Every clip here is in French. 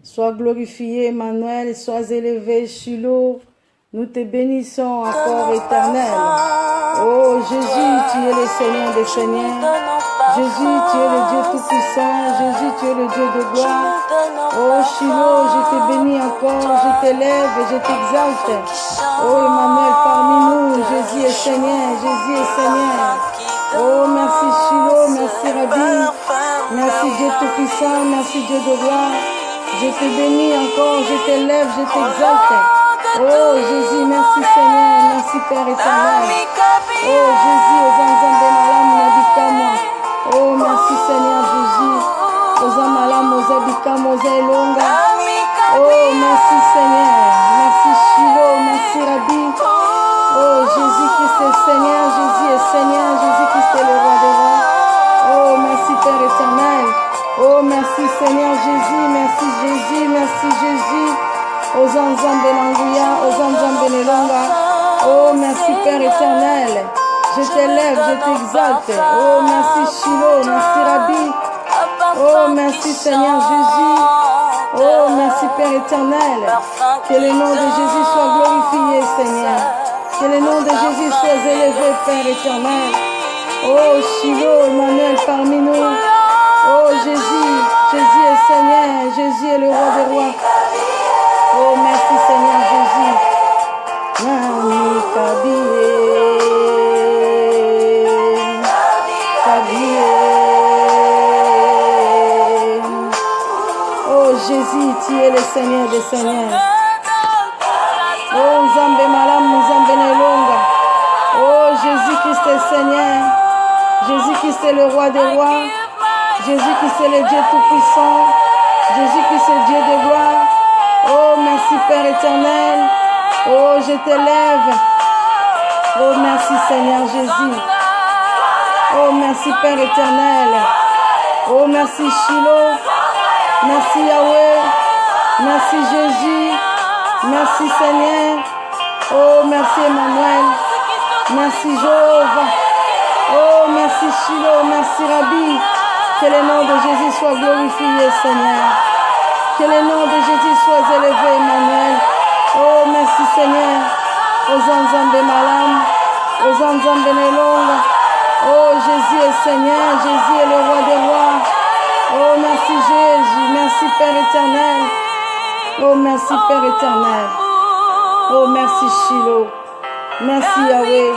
Sois glorifié, Emmanuel, sois élevé, Shiloh. Nous te bénissons encore, Éternel. Oh Jésus, tu es le Seigneur des Seigneurs. Jésus, tu es le Dieu Tout-Puissant. Jésus, tu es le Dieu de gloire. Oh Shiloh, je te bénis encore, je t'élève, je t'exalte. Oh Emmanuel, parmi nous, Jésus est Seigneur, Jésus est Seigneur. Oh merci Shiloh, merci Rabbi. Merci Dieu Tout-Puissant, merci Dieu de gloire. Je te bénis encore, je t'élève, je t'exalte. Oh Jésus, merci Seigneur, merci Père éternel. Oh Jésus, aux âmes de malam, n'habitez-moi. Oh merci Seigneur Jésus, aux âmes malam, aux habitants, aux elonga. Oh merci Seigneur, merci Shiloh, merci Rabbi. Oh Jésus-Christ est Seigneur, Jésus est Seigneur, Jésus-Christ est le roi des rois. Oh merci Père éternel. Oh merci Seigneur Jésus, merci Jésus, merci Jésus. Aux Anzam Benanguya, aux Anzam Benelonga. Oh merci Père éternel. Je t'élève, je t'exalte. Oh merci Shiloh, merci Rabbi. Oh merci Seigneur Jésus. Oh merci Père éternel. Que le nom de Jésus soit glorifié Seigneur. Que le nom de Jésus soit élevé Père éternel. Oh Shiloh, Emmanuel parmi nous. Oh Jésus, Jésus est Seigneur, Jésus est le roi des rois. Oh merci Seigneur Jésus. Nami Kabie, Kabie. Oh Jésus, tu es le Seigneur des Seigneurs. Oh Nzambe Malam, Nzambe Nelonga. Oh Jésus-Christ est Seigneur. Jésus-Christ est le roi des rois. Jésus-Christ est le Dieu Tout-Puissant. Jésus-Christ est Dieu de gloire. Oh, merci Père éternel. Oh, je t'élève. Oh, merci Seigneur Jésus. Oh, merci Père éternel. Oh, merci Shiloh. Merci Yahweh. Merci Jésus. Merci Seigneur. Oh, merci Emmanuel. Merci Jéhovah. Oh, merci Shiloh. Merci Rabbi. Que le nom de Jésus soit glorifié, Seigneur. Que le nom de Jésus soit élevé, Emmanuel. Oh, merci, Seigneur. Aux Anzam Malam, aux Anzam Nelonga. Oh, Jésus est Seigneur. Jésus est le roi des rois. Oh, merci, Jésus. Merci, Père éternel. Oh, merci, Père éternel. Oh, merci, Shiloh. Merci, Yahweh.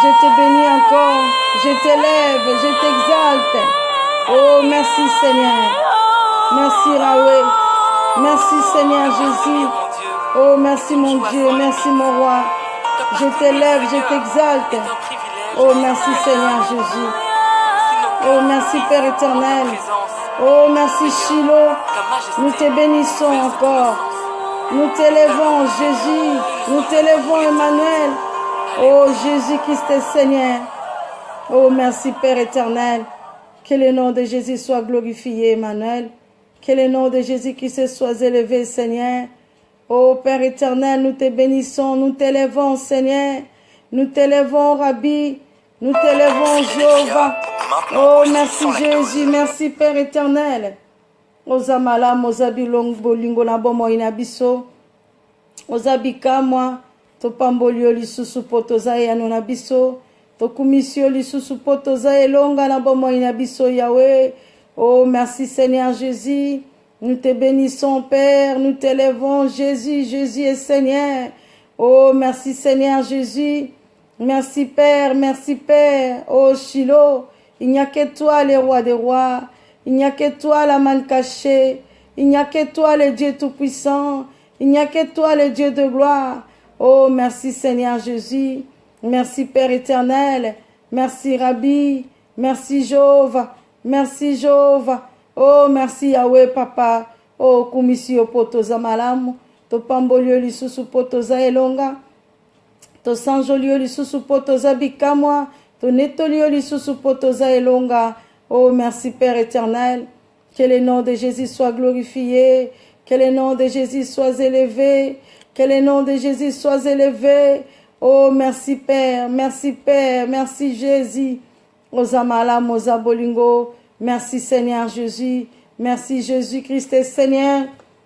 Je te bénis encore. Je t'élève. Je t'exalte. Oh, merci Seigneur. Merci Yahweh. Merci Seigneur Jésus. Oh, merci mon Dieu. Merci mon roi. Je t'élève, je t'exalte. Oh, merci Seigneur Jésus. Oh, merci Père éternel. Oh, merci Shiloh. Nous te bénissons encore. Nous t'élèvons Jésus. Nous t'élèvons Emmanuel. Oh, Jésus-Christ est Seigneur. Oh, merci Père éternel. Que le nom de Jésus soit glorifié, Emmanuel. Que le nom de Jésus-Christ soit élevé, Seigneur. Oh Père éternel, nous te bénissons, nous t'élèvons, Seigneur. Nous t'élèvons, Rabbi. Nous t'élèvons, Jéhovah. Oh, merci Jésus, merci Père éternel. Ozamala, mozabilong, bolingo na bomo inabiso. Ozabika, moi, topambolio lisusu potoza ya nonabiso. Tokumisio lisusu potoza elonga na bomo inabiso Yahweh. Oh, merci Seigneur Jésus. Nous te bénissons, Père. Nous t'élèvons, Jésus. Jésus est Seigneur. Oh, merci Seigneur Jésus. Merci Père, merci Père. Oh, Shiloh. Il n'y a que toi, le roi des rois. Il n'y a que toi, la manne cachée. Il n'y a que toi, le Dieu Tout-Puissant. Il n'y a que toi, le Dieu de gloire. Oh, merci Seigneur Jésus. Merci Père éternel. Merci Rabbi. Merci Jéhovah. Merci Jéhovah. Oh, merci Yahweh Papa. Oh, kumisio potoza malamu. To pambolio lisusu potoza elonga. To sanjolio lisusu potoza bikamwa. To netolio lisusu potoza elonga. Oh, merci Père éternel. Que le nom de Jésus soit glorifié. Que le nom de Jésus soit élevé. Que le nom de Jésus soit élevé. Oh, merci Père, merci Jésus. Ozamala, Mozabolingo, merci Seigneur Jésus, Merci Jésus-Christ et Seigneur.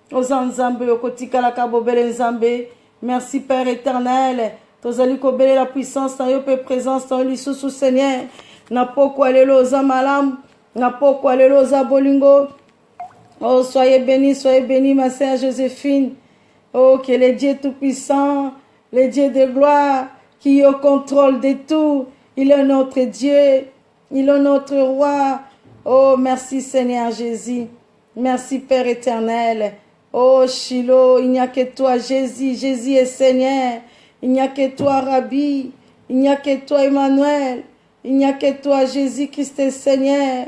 Ozanzambe, Okotika la kabobele nzambe. Merci Père éternel. Tozali kobele la puissance na yo pe présence na lisusu Seigneur. Na poko alelo zamalam, na poko alelo zabolingo. Oh, soyez bénis ma sœur Joséphine. Oh, que le Dieu tout-puissant, le Dieu de gloire, qui est au contrôle de tout. Il est notre Dieu, il est notre roi. Oh, merci Seigneur Jésus. Merci Père éternel. Oh, Shiloh, il n'y a que toi Jésus. Jésus est Seigneur. Il n'y a que toi Rabbi. Il n'y a que toi Emmanuel. Il n'y a que toi Jésus-Christ est Seigneur.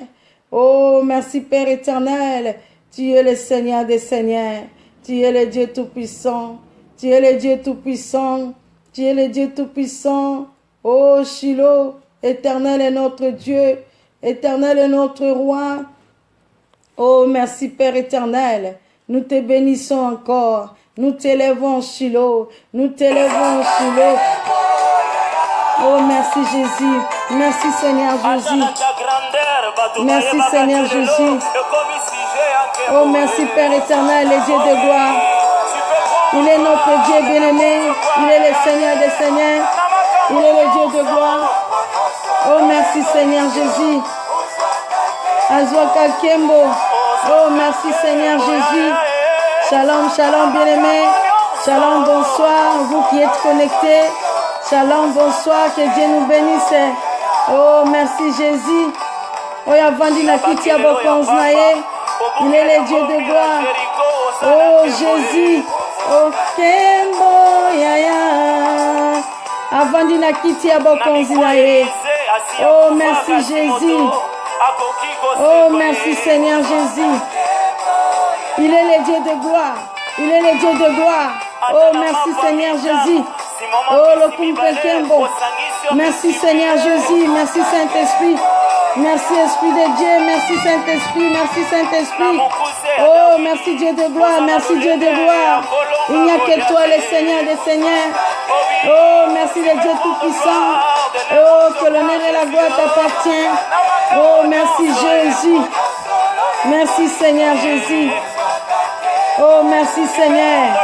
Oh, merci Père éternel. Tu es le Seigneur des Seigneurs. Tu es le Dieu tout-puissant. Tu es le Dieu tout-puissant. Tu es le Dieu tout-puissant. Oh, Shiloh, éternel est notre Dieu. Éternel est notre roi. Oh, merci Père éternel. Nous te bénissons encore. Nous t'élèvons, Shiloh. Nous t'élèvons, Shiloh. Oh, merci Jésus. Merci Seigneur Jésus. Merci Seigneur Jésus. Oh, merci Père éternel, le Dieu de gloire. Il est notre Dieu bien-aimé. Il est le Seigneur des Seigneurs. Il est le Dieu de gloire. Oh, merci Seigneur Jésus. Azwaka Kembo. Oh, merci Seigneur Jésus. Shalom, shalom bien-aimé. Shalom, bonsoir, vous qui êtes connectés. Shalom, bonsoir, que Dieu nous bénisse. Oh, merci Jésus. Oh, Yavandina Kitia Bokonznaye. Il est le Dieu de gloire. Oh, Jésus. Oh, Kembo, Yaya. Avandina Kitia Bokonznaye. Oh, merci Jésus. Oh, merci Seigneur Jésus. Il est le Dieu de gloire. Il est le Dieu de gloire. Oh, merci Seigneur Jésus. Oh, le Kumpekembo. Merci Seigneur Jésus. Merci Saint-Esprit. Merci Esprit de Dieu. Merci Saint-Esprit. Merci Saint-Esprit. Oh, merci Dieu de gloire. Merci Dieu de gloire. Il n'y a que toi, le Seigneur des Seigneurs. Oh, merci le Dieu Tout-Puissant. Oh, que l'honneur et la gloire t'appartiennent. Oh, merci Jésus. Merci Seigneur Jésus. Oh, merci Seigneur.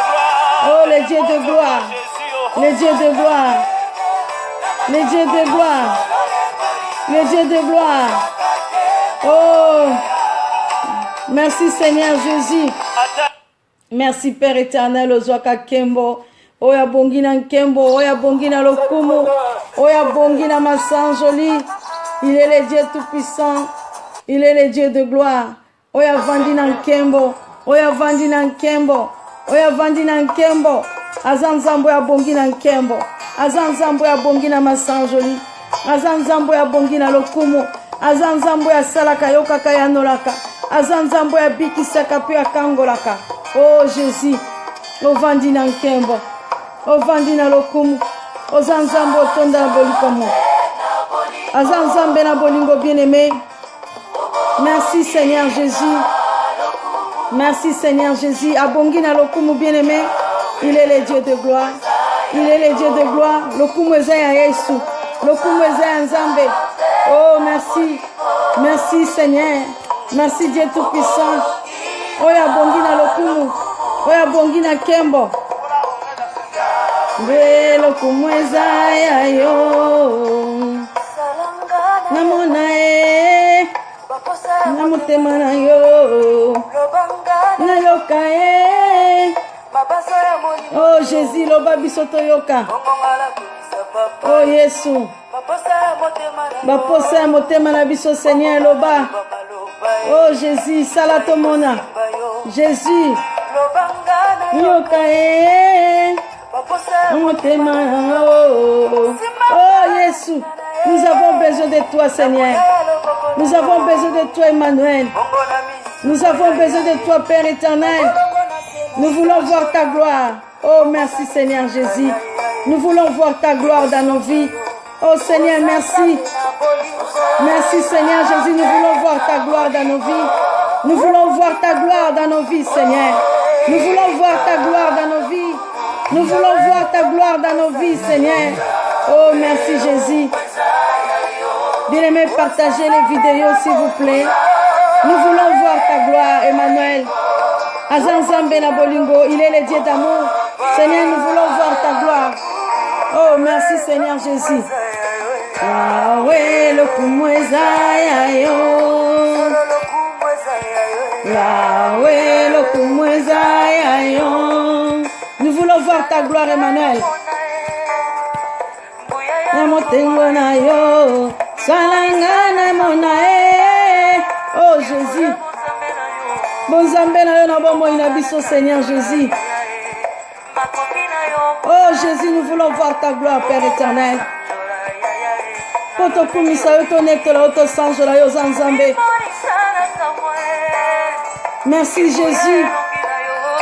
Oh, le Dieu de gloire. Le Dieu de gloire. Le Dieu de gloire. Le Dieu de gloire. Oh, merci Seigneur Jésus. Merci Père éternel, Ozwaka Kembo. Oya bongina Kembo, oya bongina Lokumu, oya bongina Massanjoli. Il est le Dieu tout-puissant. Il est le Dieu de gloire. Oya vandina Kembo, oya vandina Kembo, oya vandina Kembo. Azanzambo ya bongina Kembo. Azanzambo ya bongina Massanjoli. Azanzambo ya bongina Lokumu. Azanzambo ya salaka yoka kayanolaka. Azanzambo ya bikisaka pia kangolaka. Oh Jésus, o vandina Kembo. O vandina Lokumu. O zanzambo tonda na bolikomo. Azanzambe na bolingo bien-aimé. Merci Seigneur Jésus. Merci Seigneur Jésus. Abongina Lokumu bien-aimé. Il est le Dieu de gloire. Il est le Dieu de gloire. Lokumu ezaya Yesu. Lokumu ezaya Nzambe. Oh merci. Merci Seigneur. Merci Dieu tout-puissant. Oya bongina Lokumu. Oya bongina Kembo. Be Lokumu ezaya yo. Namona e. Namutema na yo. Nayoka e. Oh Jésus, loba bisoto yoka. Oh Yesu. Baposa ya motema na biso Seigneur loba. Oh Jésus, salatomona. Jésus. Yoka e. Motema oh Yesu. Nous avons besoin de toi Seigneur. Nous avons besoin de toi Emmanuel. Nous avons besoin de toi Père éternel. Nous voulons voir ta gloire. Oh, merci Seigneur Jésus. Nous voulons voir ta gloire dans nos vies. Oh Seigneur, merci. Merci Seigneur Jésus. Nous voulons voir ta gloire dans nos vies. Nous voulons voir ta gloire dans nos vies, Seigneur. Nous voulons voir ta gloire dans nos vies. Nous voulons voir ta gloire dans nos vies, Seigneur. Oh, merci Jésus. Bien-aimés, partagez les vidéos, s'il vous plaît. Nous voulons voir voir ta gloire, Emmanuel. Azanzambe na bolingo, il est le Dieu d'amour. Seigneur, nous voulons voir ta gloire. Oh, merci Seigneur Jésus. Yahweh, le kumweza yayo. Yahweh, le kumweza yayo. Nous voulons voir ta gloire, Emmanuel. Namotengo na yo, salangana monae. Oh Jésus. Bonzambe na yo na bomo inabiso, Seigneur Jésus. Oh Jésus, nous voulons voir ta gloire, Père éternel. Poto kumisa yo tonekto la oto sanjo la yo zanzambe. Merci Jésus.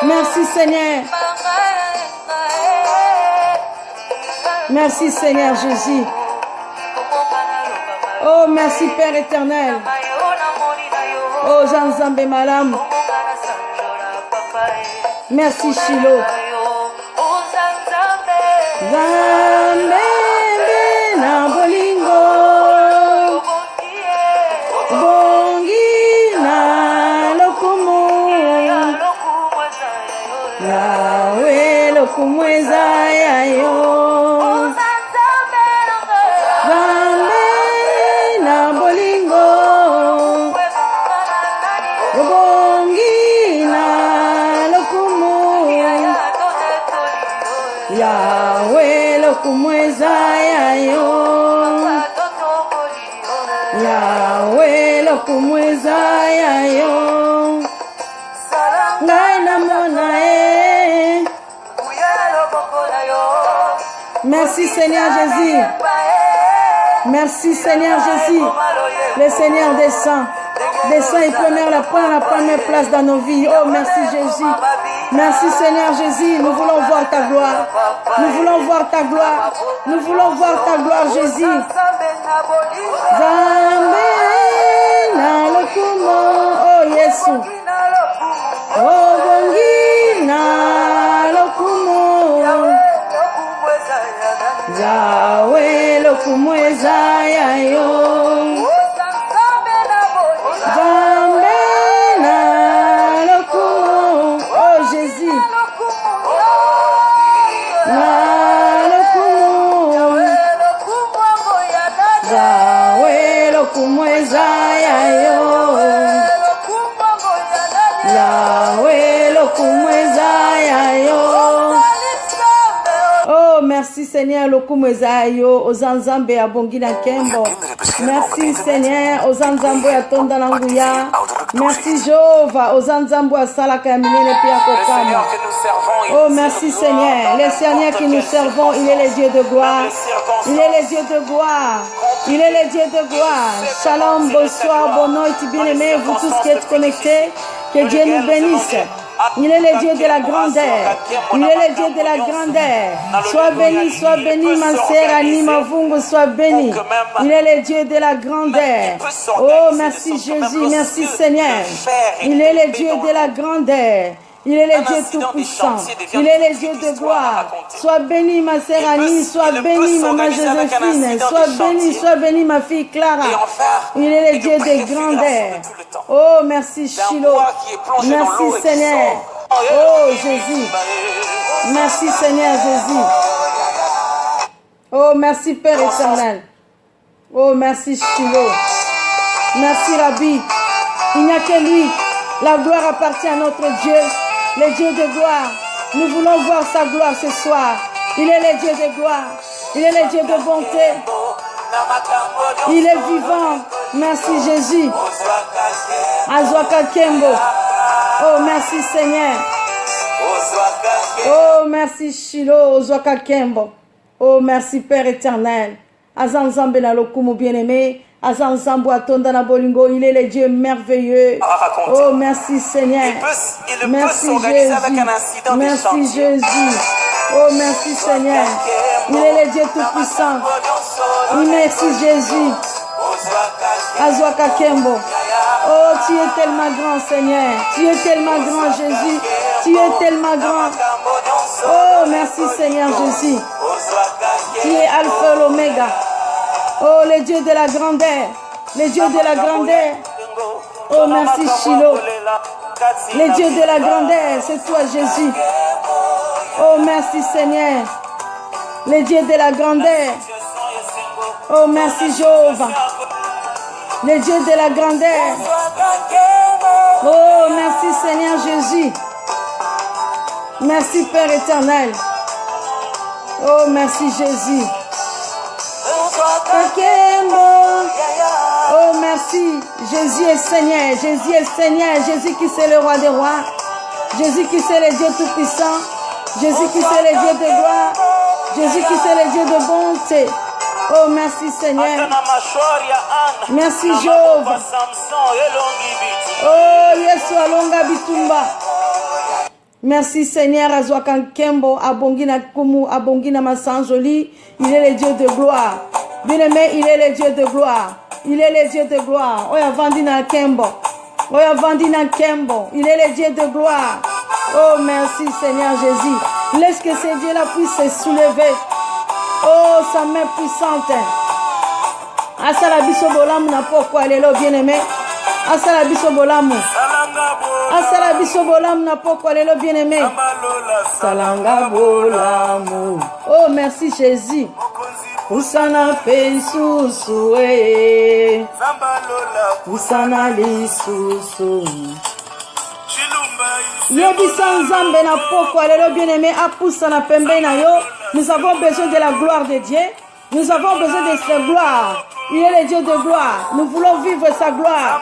Merci Seigneur. Merci Seigneur Jésus. Oh merci Père éternel. Oh Zanzambe Malam. Merci Shiloh. Zambe na bolingo. Bongi na lokumu. Yahweh lokumweza yayo. Zambe na bolingo. Bongi na lokumu. Yahweh lokumweza yayo. Yahweh lokumweza yayo. Ngai namona e. Merci Seigneur Jésus. Merci Seigneur Jésus. Le Seigneur descend. Descend et prend la première place dans nos vies. Oh merci Jésus. Merci Seigneur Jésus. Nous voulons voir ta gloire. Nous voulons voir ta gloire. Nous voulons voir ta gloire Jésus. Zambe na lokumo. Oh Yesu. Oh bongi na lokumo. Yahweh lokumweza yayo. Zambe na lokumo. Oh Jésus. Na lokumo. Yahweh lokumweza yayo. Yahweh lokumweza yayo. Oh, merci Seigneur, lokumwezayo, ozanzambe ya bongina kembo. Merci Seigneur, ozanzambo ya tonda na nguya. Merci Jehova, ozanzambo ya salaka ya minene pia kokama. Oh, merci Seigneur, le Seigneur qui nous servons, il est le Dieu de gloire. Il est le Dieu de gloire. Il est le Dieu de gloire. Shalom, bonsoir, bon nuit, bien-aimés, vous tous qui êtes connectés, que Dieu nous bénisse. Il est le Dieu de la grandeur. Il est le Dieu de la grandeur. Sois béni, ma sœur Anima Vungu, sois béni. Il est le Dieu de la grandeur. Oh, merci Jésus, merci Seigneur. Il est le Dieu de la grandeur. Il est le Dieu tout-puissant. Il est le Dieu de gloire. Sois béni, ma sœur Annie. Sois béni, maman Joséphine. Sois béni, ma fille Clara. Il est le Dieu de grandeur. Oh, merci Shiloh. Merci Seigneur. Oh, Jésus. Merci Seigneur Jésus. Oh, merci Père éternel. Oh, merci Shiloh. Merci Rabbi. Il n'y a que lui. La gloire appartient à notre Dieu. Le Dieu de gloire. Nous voulons voir sa gloire ce soir. Il est le Dieu de gloire. Il est le Dieu de bonté. Il est vivant. Merci Jésus. Azwaka Kembo. Oh, merci Seigneur. Oh, merci Shiloh. Azwaka Kembo. Oh, merci Père éternel. Azanzambe na lokumu bien-aimé. Azanzambo atonda na bolingo, il est le Dieu merveilleux. Oh, merci Seigneur. Merci Jésus. Merci Jésus. Oh, merci Seigneur. Il est le Dieu tout-puissant. Merci Jésus. Azwaka Kembo. Oh, tu es tellement grand, Seigneur. Tu es tellement grand, Jésus. Tu es tellement grand. Oh, merci Seigneur Jésus. Tu es Alpha et l'Oméga. Oh, le Dieu de la grandeur. Le Dieu de la grandeur. Oh, merci Shiloh. Les dieux de la grandeur, c'est toi Jésus. Oh, merci Seigneur. Les dieux de la grandeur. Oh, merci Jéhovah. Les dieux de la grandeur. Oh, merci Seigneur Jésus. Merci Père éternel. Oh, merci Jésus. Oh, merci. Jésus est Seigneur. Jésus est Seigneur. Jésus qui c'est le roi des rois. Jésus qui c'est le Dieu tout-puissant. Jésus qui c'est le Dieu de gloire. Jésus qui c'est le Dieu de bonté. Oh, merci Seigneur. Merci Jéhovah. Oh, Yesu alonga bitumba. Merci Seigneur. Azwakan Kembo, Abongina Kumu, Abongina Massanjoli. Il est le Dieu de gloire. Bien-aimé, il est le Dieu de gloire. Il est le Dieu de gloire. Oya Vandina Kembo. Oya Vandina Kembo. Il est le Dieu de gloire. Oh, merci Seigneur Jésus. Laisse que ce Dieu-là puisse se soulever. Oh, sa main puissante. Asala biso bolamu na pokwa lelo bien-aimé. Asala biso bolamu. Asala biso bolamu na pokwa lelo bien-aimé. Salanga bolamu. Oh, merci Jésus. Usana pensusu e. Usana lisusu. Yebisa nzambe na pokwa lelo bien-aimé apusa na pembe na yo. Nous avons besoin de la gloire de Dieu. Nous avons besoin de sa gloire. Il est le Dieu de gloire. Nous voulons vivre sa gloire.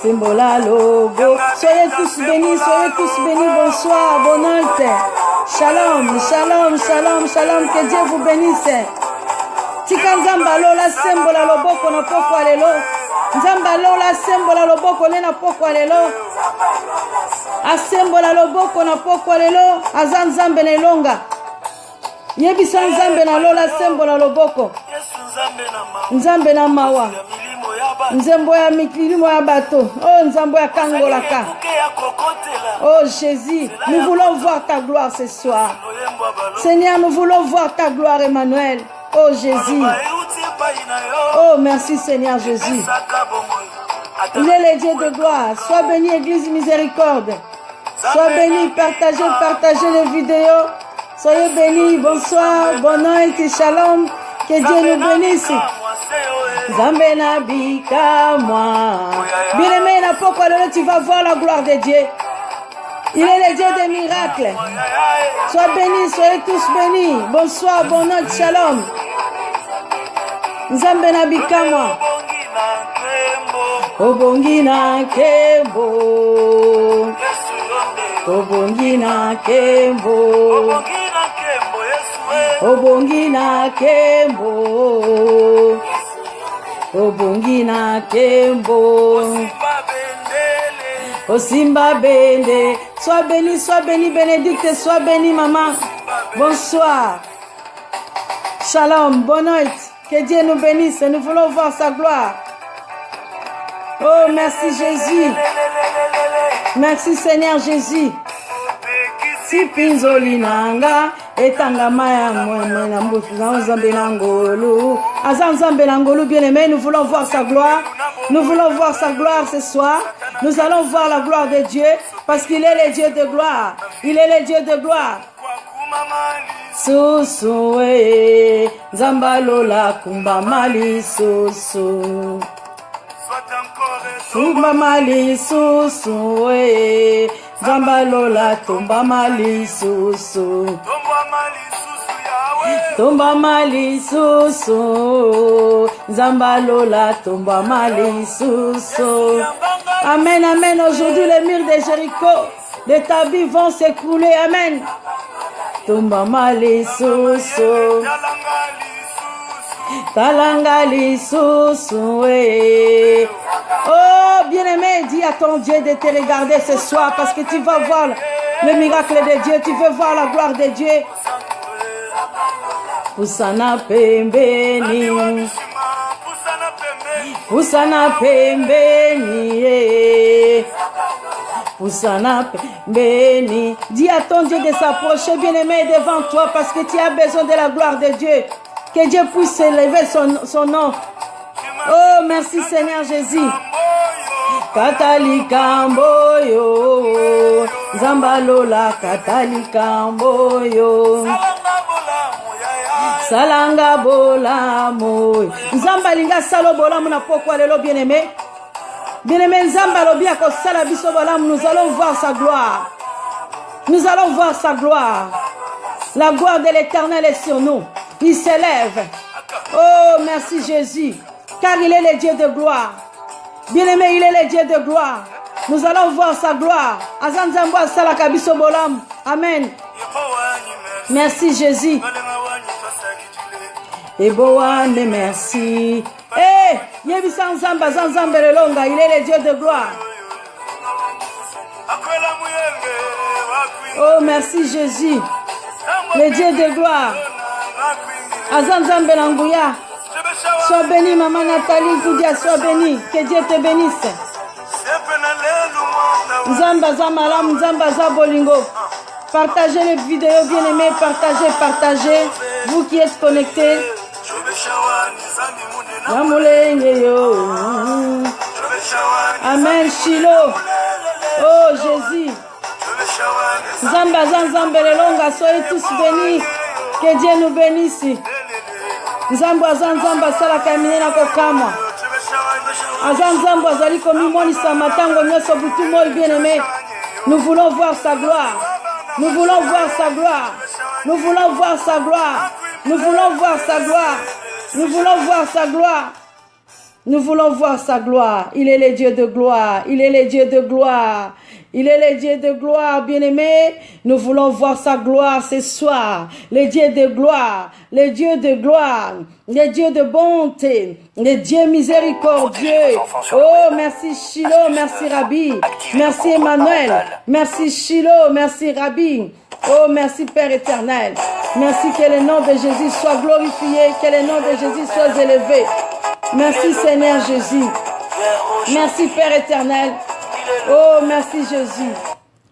Simbola logo. Soyez tous bénis, soyez tous bénis. Bonsoir, bonne nuit. Shalom, shalom, shalom, shalom. Que Dieu vous bénisse. Tika nzamba lola sembola loboko na poko alelo. Nzamba lola sembola loboko le na poko alelo. Asembola loboko na poko alelo. Azan nzambe na elonga. Yebisa nzambe na lola sembola loboko. Nzambe na mawa. Nzembo ya mikilimo ya bato. Oh, nzambo ya kangolaka. Oh Jésus, nous voulons voir ta gloire ce soir. Seigneur, nous voulons voir ta gloire, Emmanuel. Oh Jésus. Oh, merci Seigneur Jésus. Il est le Dieu de gloire. Sois béni, Église Miséricorde. Sois béni, partagez les vidéos. Soyez bénis. Bonsoir, bonne nuit, shalom. Que Dieu nous bénisse. Zambena bika moi. Bien-aimé, n'a pas quoi tu vas voir la gloire de Dieu. Il est le Dieu des miracles. Sois bénis, soyez tous bénis. Bonsoir, bonne nuit, shalom. Zambena bika moi. Obongina kembo. Obongina kembo. Obongina kembo. Obongina kembo. Osimba bende. Sois béni, bénédicte, sois béni, maman. Bonsoir. Shalom, bonne nuit. Que Dieu nous bénisse. Nous voulons voir sa gloire. Oh, merci Jésus. Merci Seigneur Jésus. Si pinzoli nanga etanga maya mwemwe na mbutu na nzambe na ngolu. Azan nzambe na ngolu, bien-aimé, nous voulons voir sa gloire. Nous voulons voir sa gloire ce soir. Nous allons voir la gloire de Dieu parce qu'il est le Dieu de gloire. Il est le Dieu de gloire. Susu zambalola kumba mali susu. Tumba mali susu zambalola tumba mali susu. Tumba mali susu zambalola tumba mali susu. Amen, amen. Aujourd'hui les murs de Jéricho, les tabis vont s'écrouler. Amen. Tumba mali susu. Talanga lisusu. Oh, bien-aimé, dis à ton Dieu de te regarder ce soir parce que tu vas voir le miracle de Dieu, tu veux voir la gloire de Dieu. Pusana pembeni. Pusana pembeni. Pusana pembeni. Dis à ton Dieu de s'approcher, bien-aimé, devant toi parce que tu as besoin de la gloire de Dieu. Que Dieu puisse élever son nom. Oh, merci Seigneur Jésus. Katalikamboyo, Zambalola Katalikamboyo. Salanga bolamo. Zambalinga salo bolamu na pokwa lelo bien-aimé. Bien-aimé Nzamba lobia ko sala biso bolamu, nous allons voir sa gloire. Nous allons voir sa gloire. La gloire de l'Éternel est sur nous. Il s'élève. Oh, merci Jésus. Car il est le Dieu de gloire. Bien-aimé, il est le Dieu de gloire. Nous allons voir sa gloire. Azanzambo sala kabiso bolamu. Amen. Merci Jésus. Eboane, merci. Eh, Yebisan Zamba, Zanzamba Longa, il est le Dieu de gloire. Oh, merci Jésus, le Dieu de gloire. Azanzamba Langouya, sois béni, maman Nathalie Koudia, sois béni, que Dieu te bénisse. Zamba Zamalam, Zamba Zabolingo. Partagez les vidéos, bien-aimés, partagez. Vous qui êtes connectés. Amen, Shiloh. Oh, Jésus. Zamba, Zamba, Longa, soyez tous bénis. Que Dieu nous bénisse. Zamba, Zamba, Sala Kamina Kokama. Azanzamba, Zaliko Mimoni Samatango, Nyoso Butumo, bien-aimé. Nous voulons voir sa gloire. Nous voulons voir sa gloire. Nous voulons voir sa gloire. Nous voulons voir sa gloire. Nous voulons voir sa gloire. Nous voulons voir sa gloire. Il est le Dieu de gloire. Il est le Dieu de gloire. Il est le Dieu de gloire, bien-aimé. Nous voulons voir sa gloire ce soir. Le Dieu de gloire. Le Dieu de gloire. Le Dieu de bonté. Le Dieu miséricordieux. Oh, merci Shiloh. Merci Rabbi. Merci Emmanuel. Merci Shiloh. Merci Rabbi. Oh, merci Père éternel. Merci que le nom de Jésus soit glorifié. Que le nom de Jésus soit élevé. Merci Seigneur Jésus. Merci Père éternel. Oh, merci Jésus.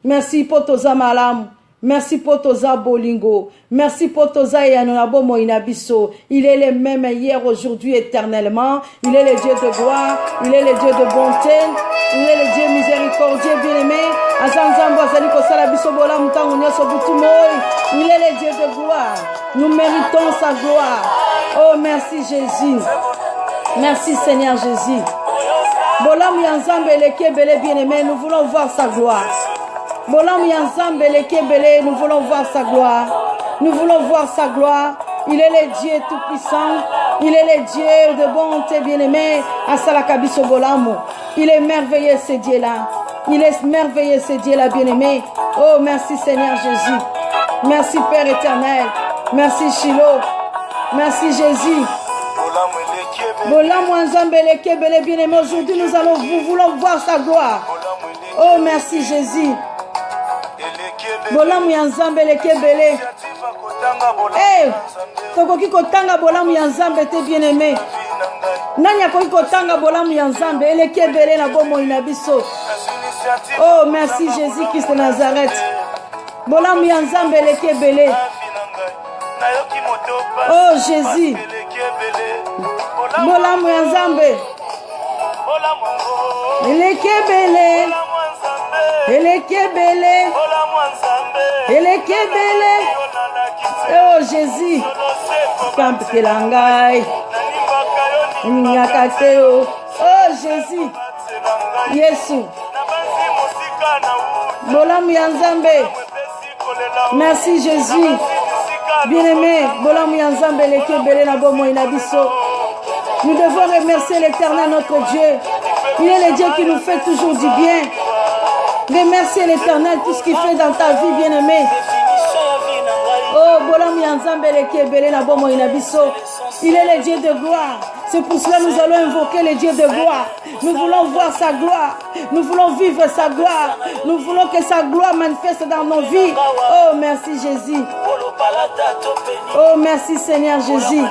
Merci pour toza malam. Merci pour toza bolingo. Merci pour toza yanonabo moinabiso. Il est le même hier, aujourd'hui, éternellement. Il est le Dieu de gloire. Il est le Dieu de bonté. Il est le Dieu miséricordieux, bien-aimé. Il est le Dieu de gloire. Nous méritons sa gloire. Oh, merci Jésus. Merci Seigneur Jésus. Bolam Yanzambe le Kebele bien-aimé, nous voulons voir sa gloire. Bolam Yanzambe le Kebele, nous voulons voir sa gloire. Nous voulons voir sa gloire. Il est le Dieu tout-puissant. Il est le Dieu de bonté bien-aimé. Asalakabiso Bolamo. Il est merveilleux ce Dieu-là. Il est merveilleux ce Dieu-là bien-aimé. Oh merci Seigneur Jésus. Merci Père éternel. Merci Shiloh. Merci Jésus. Bien-aimé, aujourd'hui nous voulons voir sa gloire. Oh merci Jésus. Bolamu ya Nzambe lekebele. Eh, tokoki kotanga bolamu ya Nzambe te bien-aimé. Nani akoki kotanga bolamu ya Nzambe elekebele na bomoi na biso. Oh merci Jésus Christ de Nazareth. Bolamu ya Nzambe lekebele. Oh Jésus. Bolamu ya Nzambe elekebele. Elekebele. Elekebele. Oh Jésus. Kampelangai. Nyakateo. Oh Jésus. Yesu. Bolamu ya Nzambe. Merci Jésus. Bien-aimé, Bolamu ya Nzambe lekebele na bomo inabiso. Nous devons remercier l'Éternel notre Dieu. Il est le Dieu qui nous fait toujours du bien. Remercier l'Éternel tout ce qu'il fait dans ta vie, bien-aimé. Oh, Bolamu ya Nzambe lekebele na bomo inabiso. Il est le Dieu de gloire. C'est pour cela que nous allons invoquer le Dieu de gloire. Nous voulons voir sa gloire. Nous voulons vivre sa gloire. Nous voulons que sa gloire manifeste dans nos vies. Oh, merci Jésus. Oh, merci Seigneur Jésus.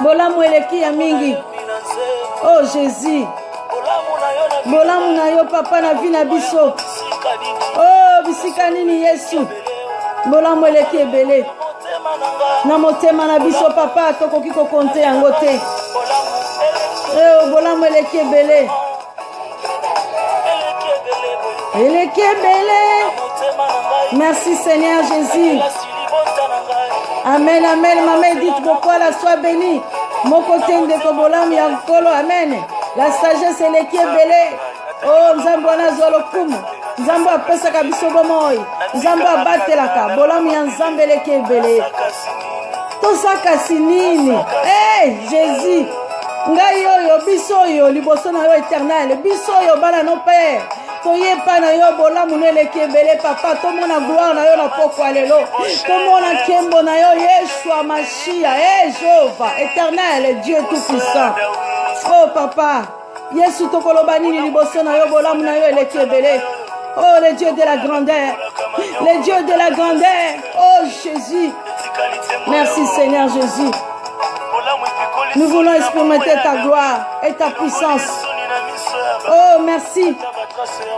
Bolamu eleki ya mingi. Oh, Jésus. Bolamu na yo papa na vi na biso. Oh, bisika nini Yesu. Bolamu eleki ebele. Na motema na biso papa tokoki kokonte yango te. Oh, bolamu eleki ebele. Eleki ebele. Merci Seigneur Jésus. Amen, amen. Maman Edith Bokola, sois bénie. Mon côté ndeko bolamu ya nkolo, amen. La sagesse eleki ebele. Oh, nzambe wana azwa lokumu. Nzambe apesaka biso bomoi. Nzambe abatelaka. Bolamu ya nzambe eleki ebele. Tosakasi nini? Hey, Jésus. Ngai oyo biso oyo liboso na yo éternel. Biso oyo bana no père. Toyepa na yo bolamu neleki ebele papa. Tomona gloire na yo na pokwa lelo. Tomona kembo na yo Yeshua Mashia. Hey, Jéhovah, éternel, Dieu tout-puissant. Oh papa. Yesu tokoloba nini liboso na yo bolamu na yo eleki ebele. Oh, le Dieu de la grandeur. Le Dieu de la grandeur. Oh, Jésus. Merci, Seigneur Jésus. Nous voulons expérimenter ta gloire et ta puissance. Oh, merci.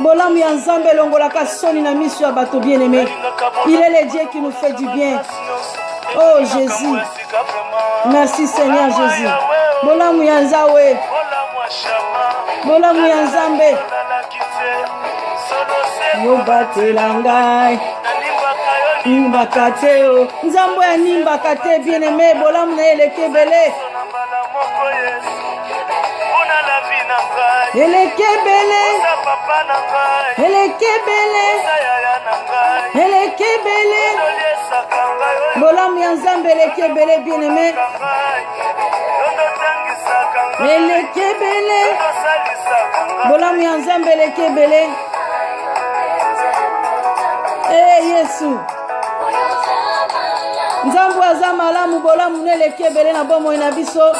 Bolamu ya nzambe longolaka soni na miso ya bato bien-aimé. Il est le Dieu qui nous fait du bien. Oh, Jésus. Merci, Seigneur Jésus. Bolamu ya nzawe. Bolamu ya nzambe. Yobatela ngai nimbaka te o nzambo ya nimbaka te bien-aimé bolamu na eleki ebele eleki ebele eleki ebele eleki ebele bolamu ya nzambe eleki ebele bien-aimé eleki ebele bolamu ya nzambe eleki ebele. Eh, Yesu. Nzambu aza malamu bolamu neleki ebele na bomoi na biso.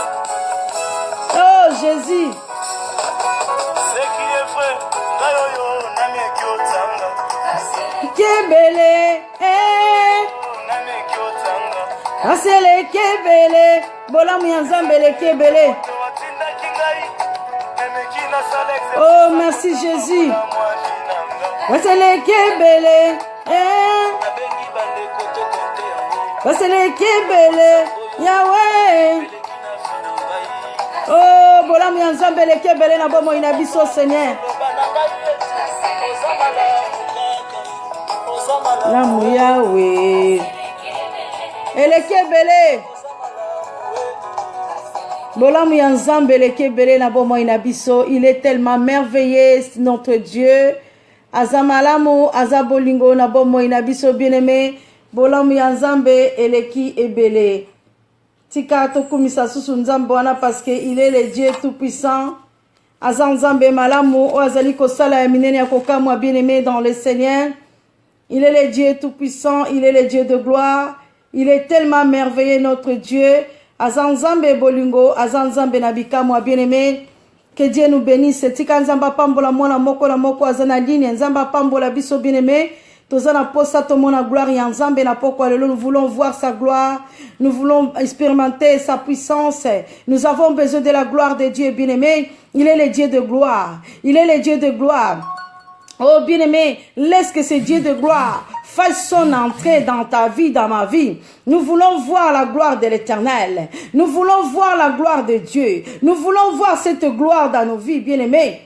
Oh, Jésus. Kebele. Aseleki ebele. Bolamu ya nzambe eleki ebele. Oh, merci Jésus. Aseleki ebele. Aseleki ebele. Yahweh. Oh, bolamu ya nzambe eleki ebele na bomoi na biso Seigneur. Lamu Yahweh. Eleki ebele. Bolamu ya nzambe eleki ebele na bomoi na biso. Il est tellement merveilleux notre Dieu. Azamalamu azabolingo na bomoi na biso bien-aimé. Bolamu ya nzambe eleki ebele. Tika tokumisa susu nzambe wana parce que il est le Dieu tout puissant. Azan nzambe malamu o azali kosala ya minene ya kokamwa bien-aimé dans le Seigneur. Il est le Dieu tout puissant, il est le Dieu de gloire. Il est tellement merveilleux notre Dieu. Azan nzambe bolingo, azan nzambe na bikamwa bien-aimé. Que Dieu nous bénisse. Tika nzamba pambola mwana moko na moko azana ligne nzamba pambola biso bien-aimé. Tozana posa tomona gloire ya nzambe na pokwa lelo. Nous voulons voir sa gloire. Nous voulons expérimenter sa puissance. Nous avons besoin de la gloire de Dieu bien-aimé. Il est le Dieu de gloire. Il est le Dieu de gloire. Oh bien-aimé, laisse que ce Dieu de gloire fasse son entrée dans ta vie, dans ma vie. Nous voulons voir la gloire de l'Éternel. Nous voulons voir la gloire de Dieu. Nous voulons voir cette gloire dans nos vies, bien-aimés.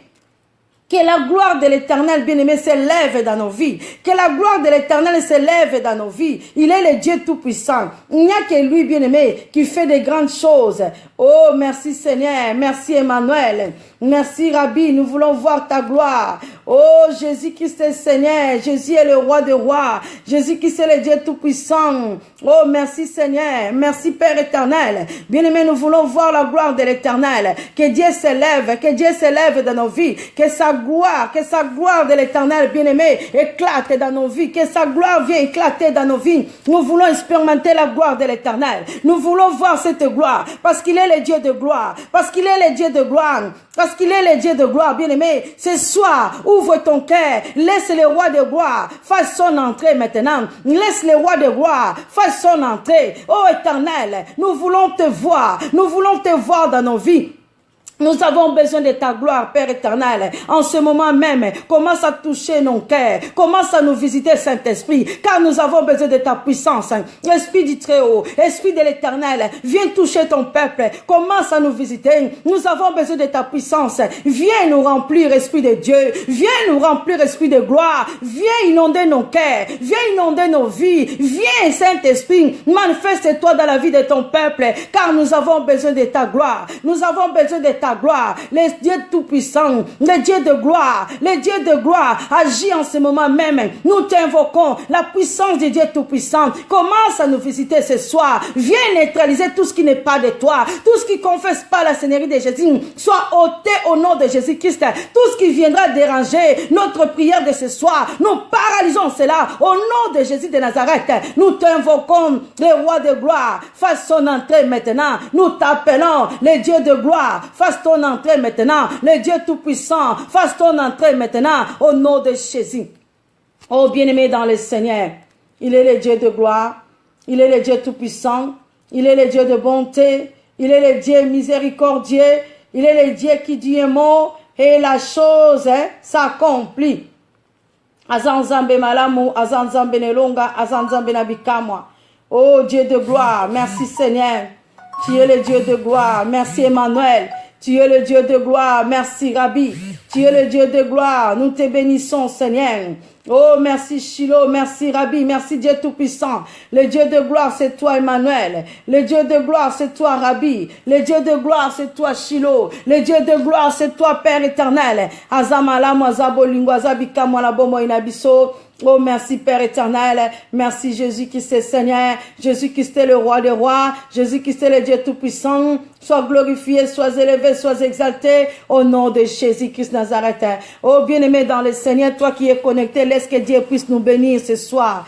Que la gloire de l'Éternel, bien-aimé, s'élève dans nos vies. Que la gloire de l'Éternel s'élève dans nos vies. Il est le Dieu tout-puissant. Il n'y a que lui, bien-aimé, qui fait de grandes choses. Oh, merci Seigneur. Merci Emmanuel. Merci Rabbi. Nous voulons voir ta gloire. Oh, Jésus-Christ est Seigneur. Jésus est le roi des rois. Jésus-Christ est le Dieu tout-puissant. Oh, merci Seigneur. Merci Père éternel. Bien-aimé, nous voulons voir la gloire de l'Éternel. Que Dieu s'élève dans nos vies. Que sa gloire de l'Éternel, bien-aimé, éclate dans nos vies. Que sa gloire vienne éclater dans nos vies. Nous voulons expérimenter la gloire de l'Éternel. Nous voulons voir cette gloire. Parce qu'il est le Dieu de gloire. Parce qu'il est le Dieu de gloire. Parce qu'il est le Dieu de gloire, bien-aimé. Ce soir, ouvre ton cœur. Laisse le roi de gloire fasse son entrée maintenant. Laisse le roi de gloire fasse son entrée. Oh Éternel, nous voulons te voir. Nous voulons te voir dans nos vies. Nous avons besoin de ta gloire, Père éternel. En ce moment même, commence à toucher nos cœurs. Commence à nous visiter, Saint-Esprit, car nous avons besoin de ta puissance. Esprit du Très-Haut, Esprit de l'Éternel, viens toucher ton peuple. Commence à nous visiter. Nous avons besoin de ta puissance. Viens nous remplir, Esprit de Dieu. Viens nous remplir, Esprit de gloire. Viens inonder nos cœurs. Viens inonder nos vies. Viens, Saint-Esprit, manifeste-toi dans la vie de ton peuple, car nous avons besoin de ta gloire. Nous avons besoin de ta gloire, les dieux tout-puissants, les dieux de gloire, agis en ce moment même. Nous t'invoquons, la puissance des dieux tout-puissants. Commence à nous visiter ce soir. Viens neutraliser tout ce qui n'est pas de toi, tout ce qui ne confesse pas la Seigneurie de Jésus. Soit ôté au nom de Jésus-Christ. Tout ce qui viendra déranger notre prière de ce soir, nous paralysons cela au nom de Jésus de Nazareth. Nous t'invoquons, le roi de gloire. Fasse son entrée maintenant. Nous t'appelons, les dieux de gloire. Fasse ton entrée maintenant, le Dieu Tout-Puissant, fasse ton entrée maintenant, au nom de Jésus. Oh bien-aimé dans le Seigneur, il est le Dieu de gloire, il est le Dieu Tout-Puissant, il est le Dieu de bonté, il est le Dieu miséricordieux, il est le Dieu qui dit un mot et la chose s'accomplit. Azanzambe malamu, azanzambe nelonga, azanzambe nabikamwa. Oh Dieu de gloire, merci Seigneur, tu es le Dieu de gloire, merci Emmanuel. Tu es le Dieu de gloire. Merci, Rabbi. Tu es le Dieu de gloire. Nous te bénissons, Seigneur. Oh, merci, Shiloh. Merci, Rabbi. Merci, Dieu Tout-Puissant. Le Dieu de gloire, c'est toi, Emmanuel. Le Dieu de gloire, c'est toi, Rabbi. Le Dieu de gloire, c'est toi, Shiloh. Le Dieu de gloire, c'est toi, Père éternel. Azamala, Moazabolingo, Azabika, Moalabomo, Inabiso. Oh, merci Père éternel, merci Jésus-Christ est Seigneur, Jésus-Christ est le roi des rois, Jésus-Christ est le Dieu tout-puissant, sois glorifié, sois élevé, sois exalté, au nom de Jésus-Christ Nazareth. Oh, bien-aimé dans le Seigneur, toi qui es connecté, laisse que Dieu puisse nous bénir ce soir.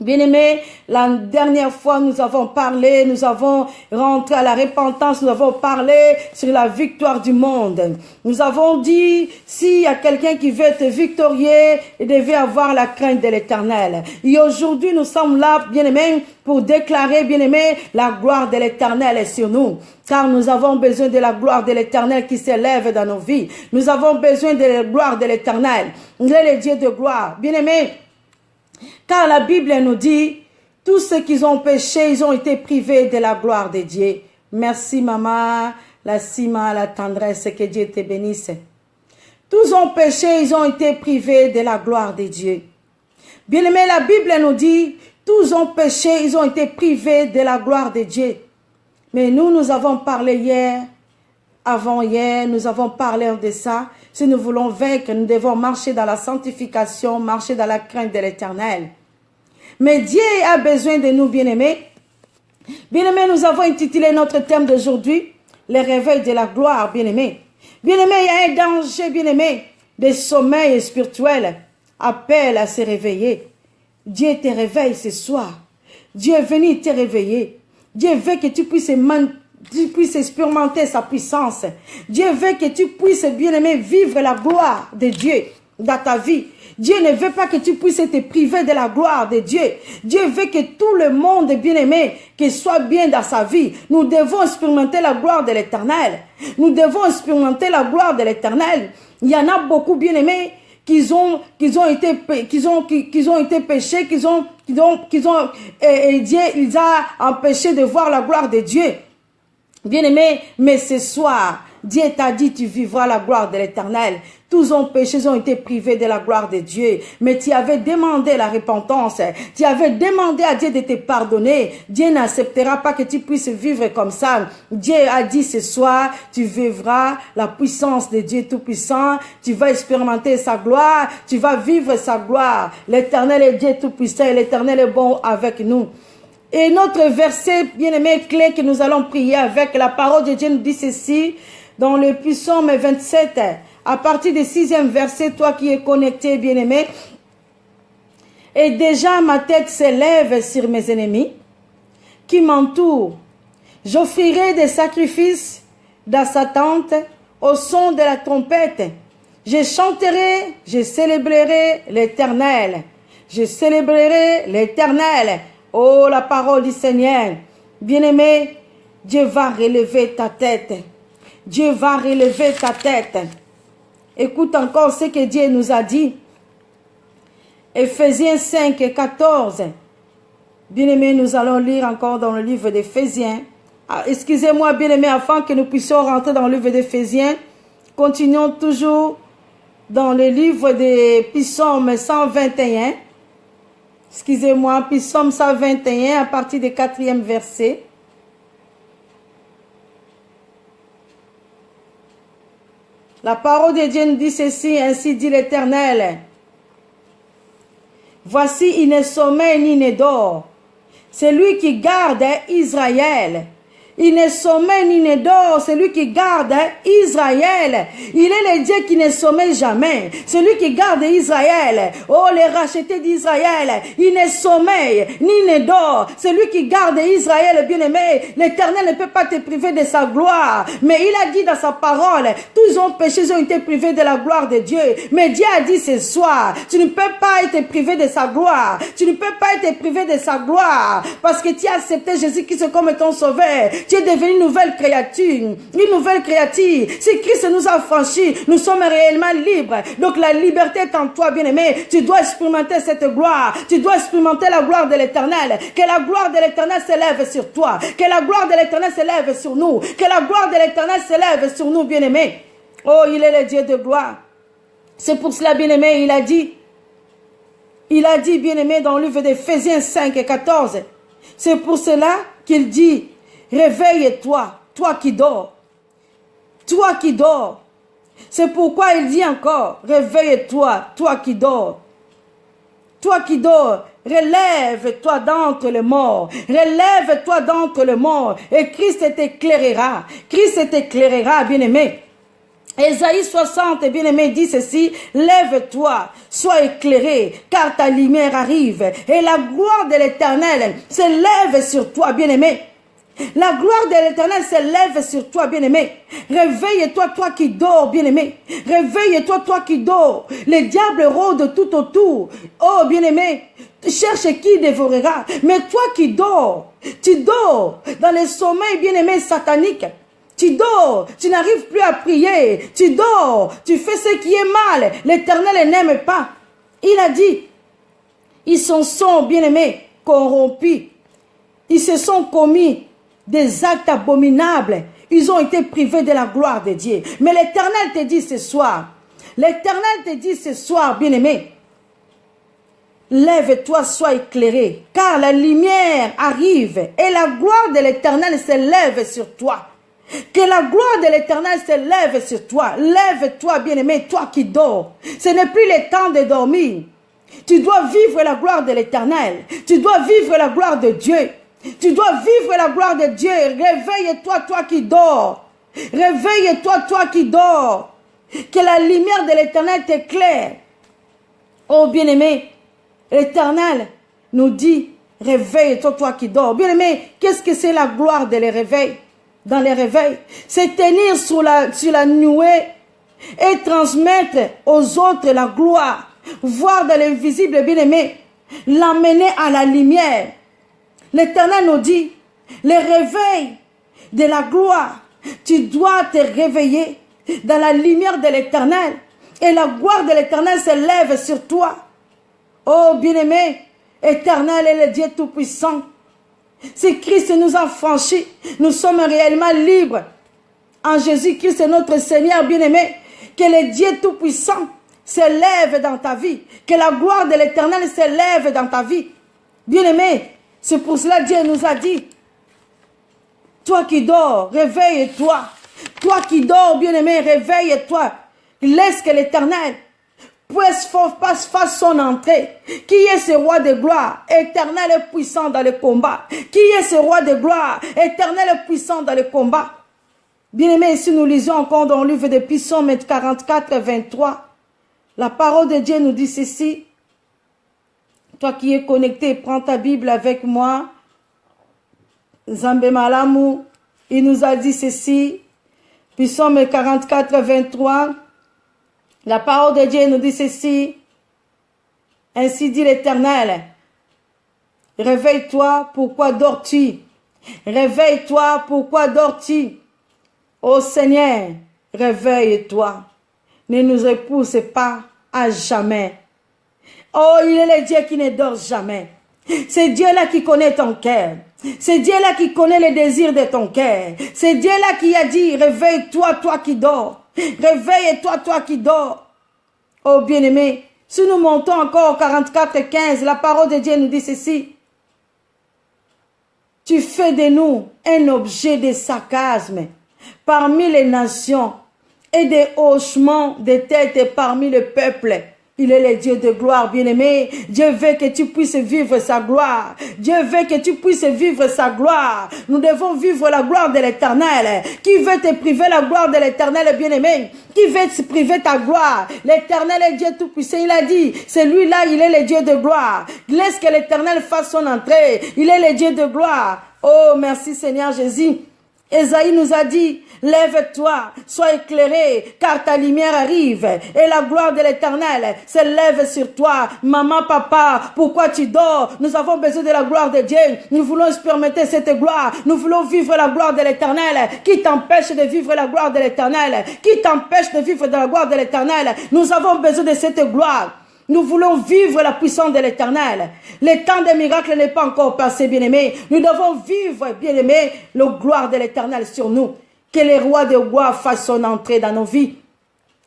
Bien-aimés, la dernière fois, nous avons parlé, nous avons rentré à la repentance, nous avons parlé sur la victoire du monde. Nous avons dit, s'il y a quelqu'un qui veut être victorieux, il devait avoir la crainte de l'Éternel. Et aujourd'hui, nous sommes là, bien-aimés, pour déclarer, bien-aimés, la gloire de l'Éternel est sur nous. Car nous avons besoin de la gloire de l'Éternel qui s'élève dans nos vies. Nous avons besoin de la gloire de l'Éternel. Il est le Dieu de gloire. Bien-aimés, car la Bible nous dit, tous ceux qui ont péché, ils ont été privés de la gloire de Dieu. Merci maman, la cima, la tendresse, que Dieu te bénisse. Tous ont péché, ils ont été privés de la gloire de Dieu. Bien-aimé, la Bible nous dit, tous ont péché, ils ont été privés de la gloire de Dieu. Mais nous avons parlé hier, avant-hier, nous avons parlé de ça. Si nous voulons vaincre, nous devons marcher dans la sanctification, marcher dans la crainte de l'Éternel. Mais Dieu a besoin de nous, bien-aimés. Bien-aimés, nous avons intitulé notre thème d'aujourd'hui, le réveil de la gloire, bien-aimés. Bien-aimés, il y a un danger, bien-aimés, de sommeil spirituel. Appelle à se réveiller. Dieu te réveille ce soir. Dieu est venu te réveiller. Dieu veut que tu puisses expérimenter sa puissance. Dieu veut que tu puisses, bien-aimé, vivre la gloire de Dieu dans ta vie. Dieu ne veut pas que tu puisses te priver de la gloire de Dieu. Dieu veut que tout le monde, bien-aimé, qu'il soit bien dans sa vie. Nous devons expérimenter la gloire de l'Éternel. Nous devons expérimenter la gloire de l'Éternel. Il y en a beaucoup, bien-aimés, qui ont été péchés, Dieu les a empêchés de voir la gloire de Dieu. Bien-aimé, mais ce soir, Dieu t'a dit, tu vivras la gloire de l'Éternel. Tous ont péché, ils ont été privés de la gloire de Dieu. Mais tu avais demandé la repentance. Tu avais demandé à Dieu de te pardonner. Dieu n'acceptera pas que tu puisses vivre comme ça. Dieu a dit ce soir, tu vivras la puissance de Dieu Tout-Puissant. Tu vas expérimenter sa gloire. Tu vas vivre sa gloire. L'Éternel est Dieu Tout-Puissant et l'Éternel est bon avec nous. Et notre verset, bien-aimé, clé que nous allons prier avec, la parole de Dieu nous dit ceci, dans le Psaume 27, à partir du 6e verset, toi qui es connecté, bien-aimé, et déjà ma tête s'élève sur mes ennemis qui m'entourent. J'offrirai des sacrifices dans sa tente au son de la trompette. Je chanterai, je célébrerai l'Éternel. Je célébrerai l'Éternel. Oh, la parole du Seigneur. Bien-aimé, Dieu va relever ta tête. Dieu va relever ta tête. Écoute encore ce que Dieu nous a dit. Éphésiens 5 et 14. Bien-aimés, nous allons lire encore dans le livre d'Éphésiens. Excusez-moi, bien-aimés, afin que nous puissions rentrer dans le livre d'Éphésiens. Continuons toujours dans le livre des Psaumes 121. Excusez-moi, Psaume 121 à partir du 4e verset. La parole de Dieu nous dit ceci, ainsi dit l'Éternel. Voici, il ne sommeille ni ne dort. C'est lui qui garde Israël. Il ne sommeille ni ne dort, c'est lui qui garde Israël. Il est le Dieu qui ne sommeille jamais. Celui qui garde Israël. Oh, les rachetés d'Israël. Il ne sommeille ni ne dort. Celui qui garde Israël, bien-aimé. L'Éternel ne peut pas te priver de sa gloire. Mais il a dit dans sa parole, tous ont péché, ils ont été privés de la gloire de Dieu. Mais Dieu a dit ce soir, tu ne peux pas être privé de sa gloire. Tu ne peux pas être privé de sa gloire. Parce que tu as accepté Jésus-Christ comme ton sauveur. Tu es devenu une nouvelle créature. Une nouvelle créature. Si Christ nous a franchis, nous sommes réellement libres. Donc la liberté est en toi, bien-aimé. Tu dois expérimenter cette gloire. Tu dois expérimenter la gloire de l'Éternel. Que la gloire de l'Éternel s'élève sur toi. Que la gloire de l'Éternel s'élève sur nous. Que la gloire de l'Éternel s'élève sur nous, bien-aimé. Oh, il est le Dieu de gloire. C'est pour cela, bien-aimé, il a dit, bien-aimé, dans le livre d'Éphésiens 5 et 14. C'est pour cela qu'il dit, réveille-toi, toi qui dors. Toi qui dors. C'est pourquoi il dit encore, réveille-toi, toi qui dors. Toi qui dors, relève-toi d'entre les morts. Relève-toi d'entre les morts. Et Christ t'éclairera. Christ t'éclairera, bien-aimé. Ésaïe 60, bien-aimé, dit ceci, lève-toi, sois éclairé, car ta lumière arrive. Et la gloire de l'Éternel s'élève sur toi, bien-aimé. La gloire de l'Éternel s'élève sur toi, bien-aimé. Réveille-toi, toi qui dors, bien-aimé. Réveille-toi, toi qui dors. Le diable rôde tout autour. Oh, bien-aimé, cherche qui dévorera. Mais toi qui dors, tu dors dans le sommeil, bien-aimé, satanique. Tu dors, tu n'arrives plus à prier. Tu dors, tu fais ce qui est mal. L'Éternel n'aime pas. Il a dit, ils sont bien-aimés, corrompus. Ils se sont commis des actes abominables. Ils ont été privés de la gloire de Dieu. Mais l'Éternel te dit ce soir, bien-aimé, lève-toi, sois éclairé, car la lumière arrive et la gloire de l'Éternel s'élève sur toi. Que la gloire de l'Éternel se lève sur toi. Lève-toi, bien-aimé, toi qui dors. Ce n'est plus le temps de dormir. Tu dois vivre la gloire de l'Éternel. Tu dois vivre la gloire de Dieu. Tu dois vivre la gloire de Dieu. Réveille-toi, toi qui dors. Réveille-toi, toi qui dors. Que la lumière de l'Éternel t'éclaire. Oh, bien-aimé, l'Éternel nous dit, réveille-toi, toi qui dors. Bien-aimé, qu'est-ce que c'est la gloire de le réveil? Dans les réveils, c'est tenir sur la nuée et transmettre aux autres la gloire, voir dans l'invisible, bien-aimé, l'amener à la lumière. L'Éternel nous dit, le réveil de la gloire, tu dois te réveiller dans la lumière de l'Éternel et la gloire de l'Éternel s'élève sur toi. Oh bien-aimé, Éternel est le Dieu Tout-Puissant. Si Christ nous a franchis, nous sommes réellement libres. En Jésus-Christ, notre Seigneur bien-aimé, que le Dieu Tout-Puissant s'élève dans ta vie. Que la gloire de l'Éternel s'élève dans ta vie. Bien-aimé, c'est pour cela que Dieu nous a dit, toi qui dors, réveille-toi. Toi qui dors, bien-aimé, réveille-toi. Laisse que l'Éternel fasse son entrée. Qui est ce roi de gloire? Éternel et puissant dans le combat. Qui est ce roi de gloire? Éternel et puissant dans le combat. Bien-aimés, si nous lisons encore dans le livre de Psaume 44, 23, la parole de Dieu nous dit ceci. Toi qui es connecté, prends ta Bible avec moi. Zambé Malamu, il nous a dit ceci. Psaume 44, 23. La parole de Dieu nous dit ceci. Ainsi dit l'Éternel. Réveille-toi, pourquoi dors-tu? Réveille-toi, pourquoi dors-tu? Ô Seigneur, réveille-toi. Ne nous repousse pas à jamais. Oh, il est le Dieu qui ne dort jamais. C'est Dieu-là qui connaît ton cœur. C'est Dieu-là qui connaît les désirs de ton cœur. C'est Dieu-là qui a dit, réveille-toi, toi qui dors. Réveille-toi, toi qui dors. Oh, bien-aimé, si nous montons encore au 44:15, la parole de Dieu nous dit ceci. Tu fais de nous un objet de sarcasme parmi les nations et des hochements de tête parmi le peuple. Il est le Dieu de gloire, bien-aimé. Dieu veut que tu puisses vivre sa gloire. Dieu veut que tu puisses vivre sa gloire. Nous devons vivre la gloire de l'Éternel. Qui veut te priver la gloire de l'Éternel, bien-aimé? Qui veut te priver ta gloire? L'Éternel est Dieu tout-puissant. Il a dit, c'est lui-là, il est le Dieu de gloire. Laisse que l'Éternel fasse son entrée. Il est le Dieu de gloire. Oh, merci Seigneur Jésus. Ésaïe nous a dit, lève-toi, sois éclairé, car ta lumière arrive, et la gloire de l'Éternel se lève sur toi. Maman, papa, pourquoi tu dors? Nous avons besoin de la gloire de Dieu. Nous voulons expérimenter cette gloire. Nous voulons vivre la gloire de l'Éternel. Qui t'empêche de vivre la gloire de l'Éternel? Qui t'empêche de vivre de la gloire de l'Éternel? Nous avons besoin de cette gloire. Nous voulons vivre la puissance de l'Éternel. Le temps des miracles n'est pas encore passé, bien-aimés. Nous devons vivre, bien-aimés, la gloire de l'Éternel sur nous. Que le roi de gloire fasse son entrée dans nos vies.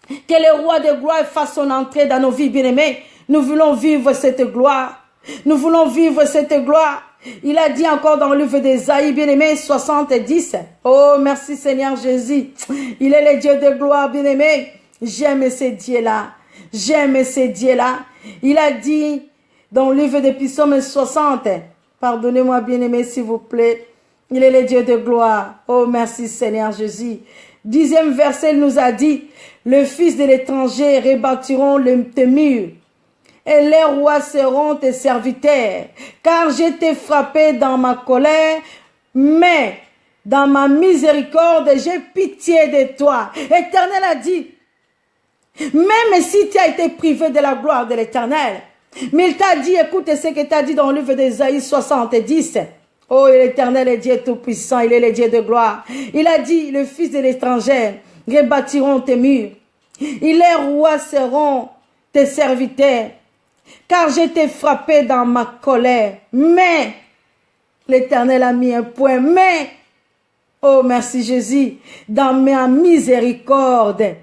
Que le roi de gloire fasse son entrée dans nos vies, bien-aimés. Nous voulons vivre cette gloire. Nous voulons vivre cette gloire. Il a dit encore dans le livre d'Ésaïe, bien-aimé, 70. Oh, merci Seigneur Jésus. Il est le Dieu de gloire, bien-aimé. J'aime ce Dieu-là. J'aime ce Dieu-là. Il a dit dans le livre des Psaumes 60, pardonnez-moi bien-aimé s'il vous plaît, il est le Dieu de gloire. Oh merci Seigneur Jésus. 10e verset, il nous a dit, le fils de l'étranger rebâtiront tes murs et les rois seront tes serviteurs, car je t'ai frappé dans ma colère, mais dans ma miséricorde, j'ai pitié de toi. L'Éternel a dit, même si tu as été privé de la gloire de l'Éternel, mais il t'a dit, écoute ce que tu as dit dans le livre d'Ésaïe 70. Oh, l'Éternel est Dieu tout-puissant, il est le Dieu de gloire. Il a dit, le fils de l'étranger rebâtiront tes murs, et les rois seront tes serviteurs, car je t'ai frappé dans ma colère. Mais, l'Éternel a mis un point, mais, oh merci Jésus, dans ma miséricorde,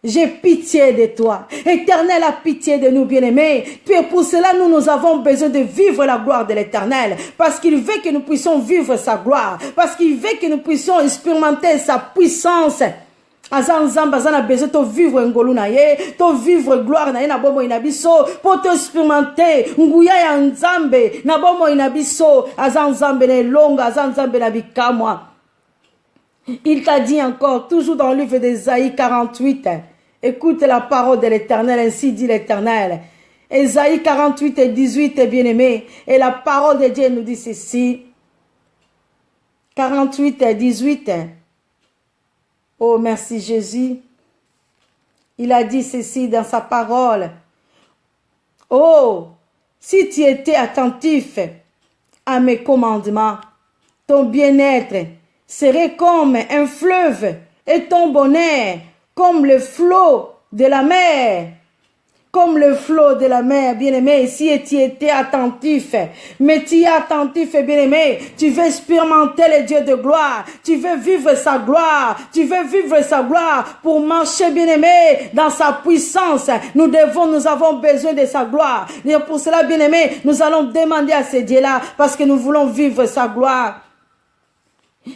j'ai pitié de toi. Éternel a pitié de nous, bien-aimés. Puis pour cela, nous avons besoin de vivre la gloire de l'Éternel. Parce qu'il veut que nous puissions vivre sa gloire. Parce qu'il veut que nous puissions expérimenter sa puissance. Azan zamba zana besoin de vivre ngolu na ye, to vivre gloire na ye na bomo inabiso, pour te expérimenter nguya ya nzambe na bomo inabiso, azan zambe ne longa, azan zambe na bikamwa. Il t'a dit encore, toujours dans le livre d'Ésaïe 48, écoute la parole de l'Éternel, ainsi dit l'Éternel. Ésaïe 48 et 18 est bien aimé, et la parole de Dieu nous dit ceci. 48 et 18. Oh, merci Jésus. Il a dit ceci dans sa parole. Oh, si tu étais attentif à mes commandements, ton bien-être serait comme un fleuve et ton bonheur comme le flot de la mer. Comme le flot de la mer, bien-aimé, si tu étais attentif, mais tu es attentif, bien-aimé, tu veux expérimenter le Dieu de gloire, tu veux vivre sa gloire, tu veux vivre sa gloire pour marcher, bien-aimé, dans sa puissance. Nous avons besoin de sa gloire. Et pour cela, bien-aimé, nous allons demander à ce Dieu-là, parce que nous voulons vivre sa gloire.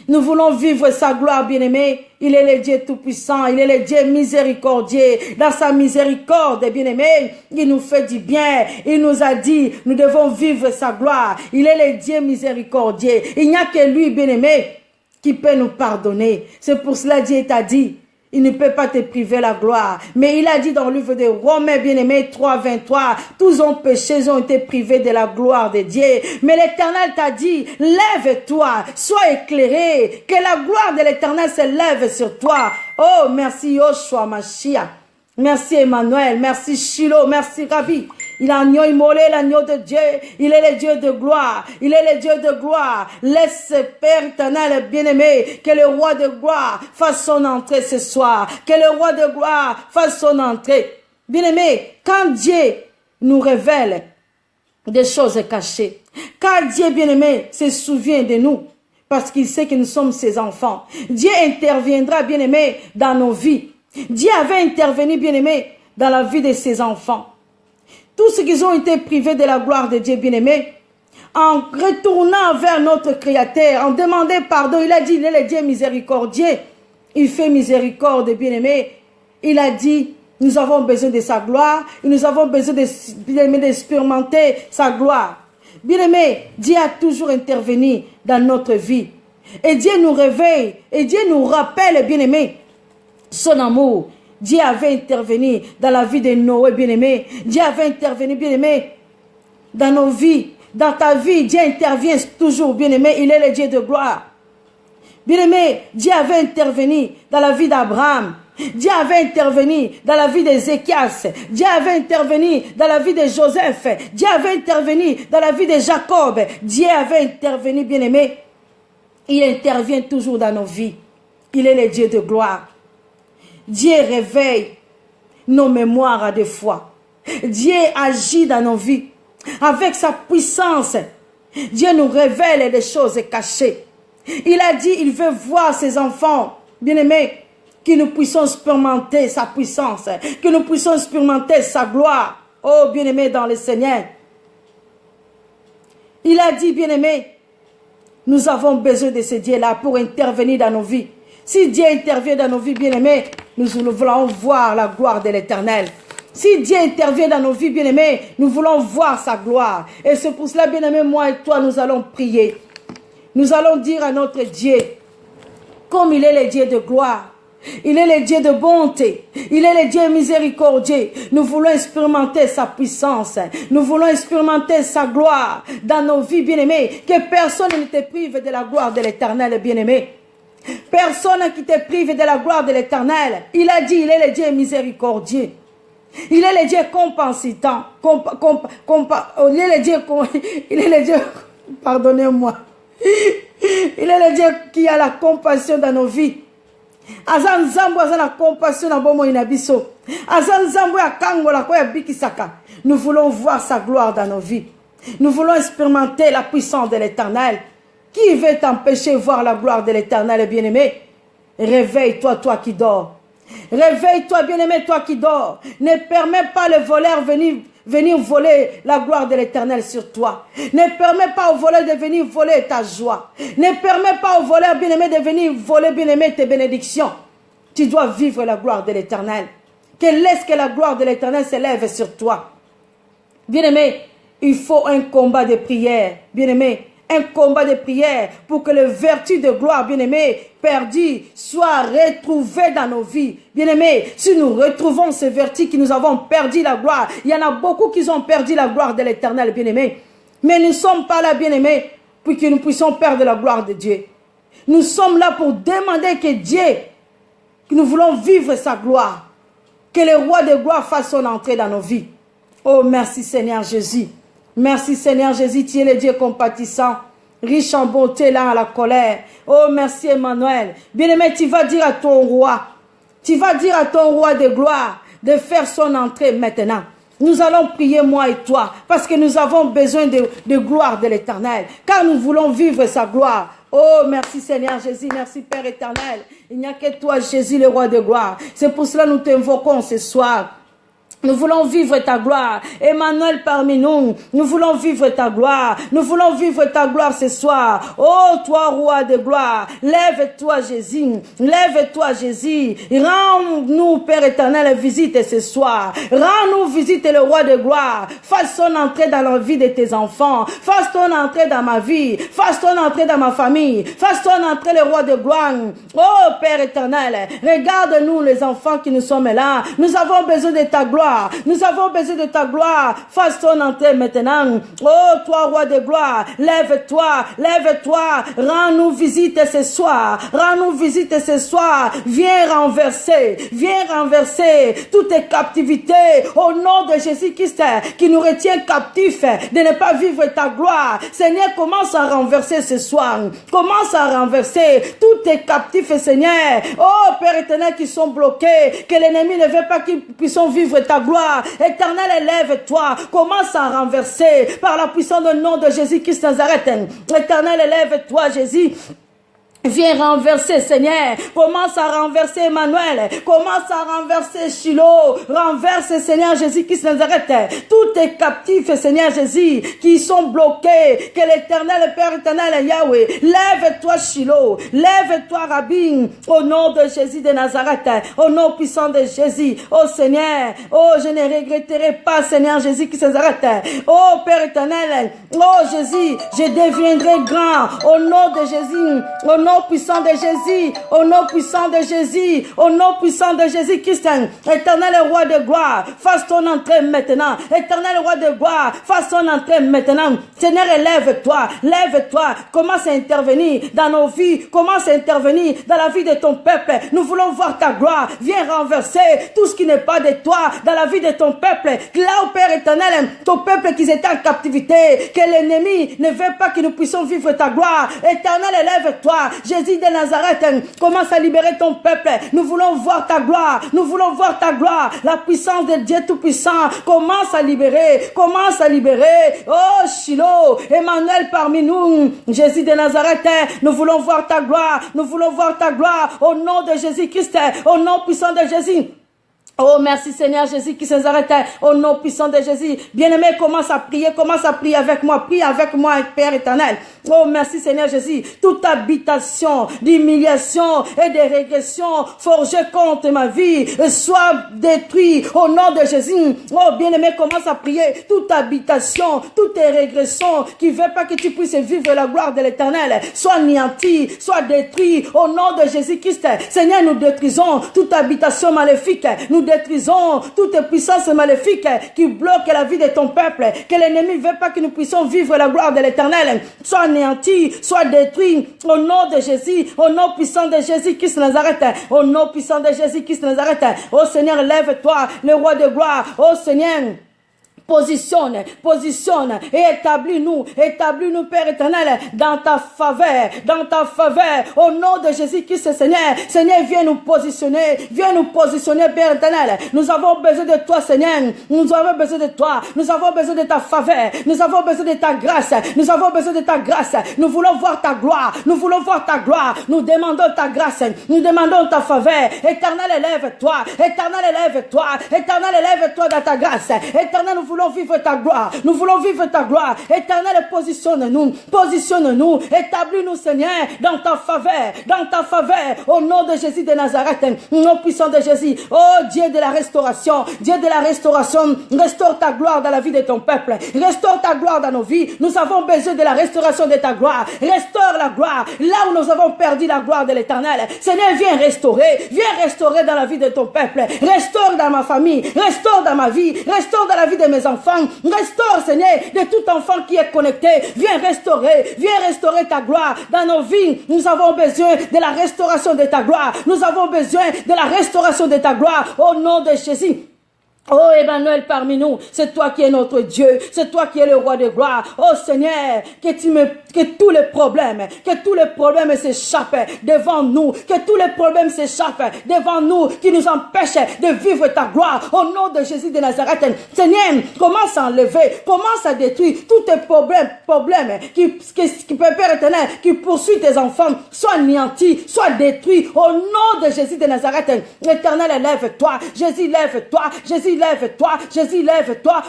Nous voulons vivre sa gloire, bien-aimé. Il est le Dieu tout-puissant. Il est le Dieu miséricordieux. Dans sa miséricorde, bien-aimé, il nous fait du bien. Il nous a dit, nous devons vivre sa gloire. Il est le Dieu miséricordieux. Il n'y a que lui, bien-aimé, qui peut nous pardonner. C'est pour cela que Dieu t'a dit, il ne peut pas te priver la gloire. Mais il a dit dans le livre de Romains, bien-aimé, 3, 23, tous ont péché, ils ont été privés de la gloire de Dieu. Mais l'Éternel t'a dit, lève-toi, sois éclairé, que la gloire de l'Éternel se lève sur toi. Oh, merci Yoshua Mashiach. Merci Emmanuel, merci Shiloh, merci Rabbi. Il est l'agneau immolé, l'agneau de Dieu. Il est le Dieu de gloire. Il est le Dieu de gloire. Laisse, Père éternel, bien-aimé, que le roi de gloire fasse son entrée ce soir. Que le roi de gloire fasse son entrée. Bien-aimé, quand Dieu nous révèle des choses cachées, quand Dieu, bien-aimé, se souvient de nous, parce qu'il sait que nous sommes ses enfants, Dieu interviendra, bien-aimé, dans nos vies. Dieu avait intervenu, bien-aimé, dans la vie de ses enfants. Tous ceux qui ont été privés de la gloire de Dieu, bien-aimé, en retournant vers notre Créateur, en demandant pardon, il a dit, il est le Dieu miséricordieux. Il fait miséricorde, bien-aimé. Il a dit, nous avons besoin de sa gloire, et nous avons besoin d'expérimenter sa gloire. Bien-aimé, Dieu a toujours intervenu dans notre vie. Et Dieu nous réveille, et Dieu nous rappelle, bien-aimé, son amour. Dieu avait intervenu dans la vie de Noé, bien-aimé. Dieu avait intervenu, bien-aimé, dans nos vies. Dans ta vie, Dieu intervient toujours, bien-aimé. Il est le Dieu de gloire. Bien-aimé, Dieu avait intervenu dans la vie d'Abraham. Dieu avait intervenu dans la vie d'Ézéchias. Dieu avait intervenu dans la vie de Joseph. Dieu avait intervenu dans la vie de Jacob. Dieu avait intervenu, bien-aimé. Il intervient toujours dans nos vies. Il est le Dieu de gloire. Dieu réveille nos mémoires à des fois. Dieu agit dans nos vies. Avec sa puissance, Dieu nous révèle des choses cachées. Il a dit, il veut voir ses enfants, bien-aimés, que nous puissions expérimenter sa puissance, que nous puissions expérimenter sa gloire. Oh, bien-aimés dans le Seigneur. Il a dit, bien-aimés, nous avons besoin de ce Dieu-là pour intervenir dans nos vies. Si Dieu intervient dans nos vies, bien-aimés, nous voulons voir la gloire de l'Éternel. Si Dieu intervient dans nos vies, bien-aimés, nous voulons voir sa gloire. Et c'est pour cela, bien-aimés, moi et toi, nous allons prier. Nous allons dire à notre Dieu, comme il est le Dieu de gloire, il est le Dieu de bonté, il est le Dieu miséricordieux. Nous voulons expérimenter sa puissance, nous voulons expérimenter sa gloire dans nos vies, bien-aimés. Que personne ne te prive de la gloire de l'Éternel, bien-aimé. Personne qui te prive de la gloire de l'Éternel. Il a dit, il est le Dieu miséricordieux. Il est le Dieu compensant. Il est le Dieu, pardonnez-moi. Il est le Dieu qui a la compassion dans nos vies. Azan zambo azan la compassion na bomo inabiso. Azan zambo ya kangola kwa bikisaka. Nous voulons voir sa gloire dans nos vies. Nous voulons expérimenter la puissance de l'Éternel. Qui veut t'empêcher de voir la gloire de l'Éternel, bien-aimé? Réveille-toi, toi qui dors. Réveille-toi, bien-aimé, toi qui dors. Ne permets pas le voleur venir voler la gloire de l'Éternel sur toi. Ne permets pas au voleur de venir voler ta joie. Ne permets pas au voleur, bien-aimé, de venir voler, bien-aimé, tes bénédictions. Tu dois vivre la gloire de l'Éternel. Laisse que la gloire de l'Éternel s'élève sur toi. Bien-aimé, il faut un combat de prière. Bien-aimé, un combat de prière pour que le vertu de gloire, bien-aimé, perdu, soit retrouvé dans nos vies. Bien-aimé, si nous retrouvons ce vertu qui nous avons perdu la gloire, il y en a beaucoup qui ont perdu la gloire de l'Éternel, bien-aimé. Mais nous ne sommes pas là, bien-aimé, pour que nous puissions perdre la gloire de Dieu. Nous sommes là pour demander que Dieu, que nous voulons vivre sa gloire, que le roi de gloire fasse son entrée dans nos vies. Oh, merci Seigneur Jésus. Merci Seigneur Jésus, tu es le Dieu compatissant, riche en bonté, là à la colère. Oh merci Emmanuel. Bien-aimé, tu vas dire à ton roi, tu vas dire à ton roi de gloire de faire son entrée maintenant. Nous allons prier moi et toi, parce que nous avons besoin de gloire de l'Éternel, car nous voulons vivre sa gloire. Oh, merci Seigneur Jésus, merci Père éternel. Il n'y a que toi Jésus, le roi de gloire. C'est pour cela que nous t'invoquons ce soir. Nous voulons vivre ta gloire. Emmanuel parmi nous. Nous voulons vivre ta gloire. Nous voulons vivre ta gloire ce soir. Oh, toi, roi de gloire. Lève-toi, Jésus. Lève-toi, Jésus. Rends-nous, Père éternel, visite ce soir. Rends-nous visite le roi de gloire. Fasse son entrée dans la vie de tes enfants. Fasse ton entrée dans ma vie. Fasse ton entrée dans ma famille. Fasse ton entrée, le roi de gloire. Oh, Père éternel. Regarde-nous, les enfants qui nous sommes là. Nous avons besoin de ta gloire. gloire. Nous avons besoin de ta gloire. Fasse ton entrée maintenant. Oh, toi, roi de gloire, lève-toi, lève-toi. Rends-nous visite ce soir. Rends-nous visite ce soir. Viens renverser toutes tes captivités au nom de Jésus-Christ qui nous retient captifs de ne pas vivre ta gloire. Seigneur, commence à renverser ce soir. Commence à renverser tous tes captifs, Seigneur. Oh, Père éternel, qui sont bloqués, que l'ennemi ne veut pas qu'ils puissent vivre ta gloire. Éternel, élève-toi. Commence à renverser par la puissance du nom de Jésus-Christ Nazareth. Éternel, élève-toi, Jésus. Viens renverser, Seigneur. Commence à renverser Emmanuel. Commence à renverser Shiloh. Renverse, Seigneur Jésus-Christ Nazareth. Tous tes captifs, Seigneur Jésus, qui sont bloqués. Que l'Éternel, Père éternel, Yahweh, lève-toi, Shiloh. Lève-toi, Rabbi. Au nom de Jésus de Nazareth. Au nom puissant de Jésus. Oh Seigneur. Oh, je ne regretterai pas, Seigneur Jésus-Christ Nazareth. Oh, Père éternel. Oh, Jésus, je deviendrai grand. Au nom de Jésus. Au nom puissant de Jésus, au nom puissant de Jésus, au nom puissant de Jésus Christ, éternel roi de gloire, fasse ton entrée maintenant, éternel roi de gloire, fasse ton entrée maintenant. Seigneur, lève-toi, lève-toi, commence à intervenir dans nos vies, commence à intervenir dans la vie de ton peuple. Nous voulons voir ta gloire. Viens renverser tout ce qui n'est pas de toi dans la vie de ton peuple. Là, au Père éternel, ton peuple qui est en captivité, que l'ennemi ne veut pas que nous puissions vivre ta gloire. Éternel, lève-toi. Jésus de Nazareth, commence à libérer ton peuple. Nous voulons voir ta gloire. Nous voulons voir ta gloire. La puissance de Dieu Tout-Puissant commence à libérer. Commence à libérer. Oh, Shiloh, Emmanuel parmi nous. Jésus de Nazareth, nous voulons voir ta gloire. Nous voulons voir ta gloire. Au nom de Jésus-Christ, au nom puissant de Jésus. Oh, merci Seigneur Jésus qui s'est arrêté au nom puissant de Jésus. Bien-aimé, commence à prier avec moi. Prie avec moi, Père éternel. Oh, merci Seigneur Jésus. Toute habitation d'humiliation et de régression forgée contre ma vie soit détruite au nom de Jésus. Oh, bien-aimé, commence à prier. Toute habitation, toute régression qui ne veut pas que tu puisses vivre la gloire de l'Éternel soit anéantie, soit détruite au nom de Jésus-Christ. Seigneur, nous détruisons toute habitation maléfique. Nous détruisons toute puissance maléfique qui bloque la vie de ton peuple. Que l'ennemi ne veut pas que nous puissions vivre la gloire de l'Éternel. Soit anéanti, soit détruit au nom de Jésus, au nom puissant de Jésus-Christ Nazareth, au nom puissant de Jésus-Christ Nazareth. Oh Seigneur, lève-toi, le roi de gloire. Oh Seigneur, positionne et établis-nous, Père éternel, dans ta faveur, au nom de Jésus-Christ, Seigneur, viens nous positionner, Père éternel. Nous avons besoin de toi, Seigneur, nous avons besoin de toi, nous avons besoin de ta faveur, nous avons besoin de ta grâce, nous voulons voir ta gloire, nous demandons ta grâce, nous demandons ta faveur. Éternel, élève-toi, dans ta grâce, éternel, nous voulons vivre ta gloire. Éternel, positionne-nous. Établis-nous, Seigneur, dans ta faveur, au nom de Jésus de Nazareth, au nom puissant de Jésus. Oh, Dieu de la restauration, restaure ta gloire dans la vie de ton peuple. Restaure ta gloire dans nos vies. Nous avons besoin de la restauration de ta gloire. Restaure la gloire là où nous avons perdu la gloire de l'Éternel. Seigneur, viens restaurer dans la vie de ton peuple. Restaure dans ma famille, restaure dans ma vie, restaure dans la vie de mes enfants. Restaure, Seigneur, de tout enfant qui est connecté. Viens restaurer ta gloire dans nos vies. Nous avons besoin de la restauration de ta gloire. Au nom de Jésus. Oh, Emmanuel parmi nous, c'est toi qui es notre Dieu, c'est toi qui es le roi de gloire. Oh Seigneur, que tous les problèmes s'échappent devant nous, qui nous empêchent de vivre ta gloire. Au nom de Jésus de Nazareth, Seigneur, commence à enlever, commence à détruire tous tes problèmes qui Père éternel, qui poursuit tes enfants, soit anéantis, soit détruits. Au nom de Jésus de Nazareth, l'Éternel, lève-toi, Jésus, lève-toi.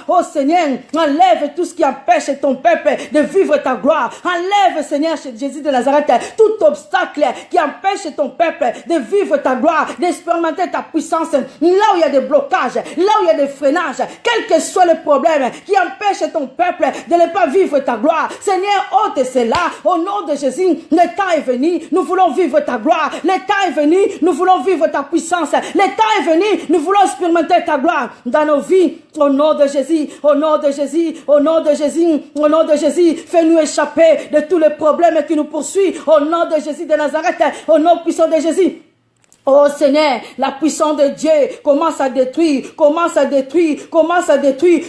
Oh Seigneur, enlève tout ce qui empêche ton peuple de vivre ta gloire. Enlève, Seigneur, Jésus de Nazareth, tout obstacle qui empêche ton peuple de vivre ta gloire, d'expérimenter ta puissance. Là où il y a des blocages, là où il y a des freinages, quel que soit le problème qui empêche ton peuple de ne pas vivre ta gloire, Seigneur, ôte cela. Au nom de Jésus, le temps est venu, nous voulons vivre ta gloire. Le temps est venu, nous voulons vivre ta puissance. Le temps est venu, nous voulons expérimenter ta gloire. dans nos vies. Au nom de Jésus, au nom de Jésus, au nom de Jésus, au nom de Jésus, fais-nous échapper de tous les problèmes qui nous poursuivent. Au nom de Jésus de Nazareth, au nom puissant de Jésus. Oh Seigneur, la puissance de Dieu commence à détruire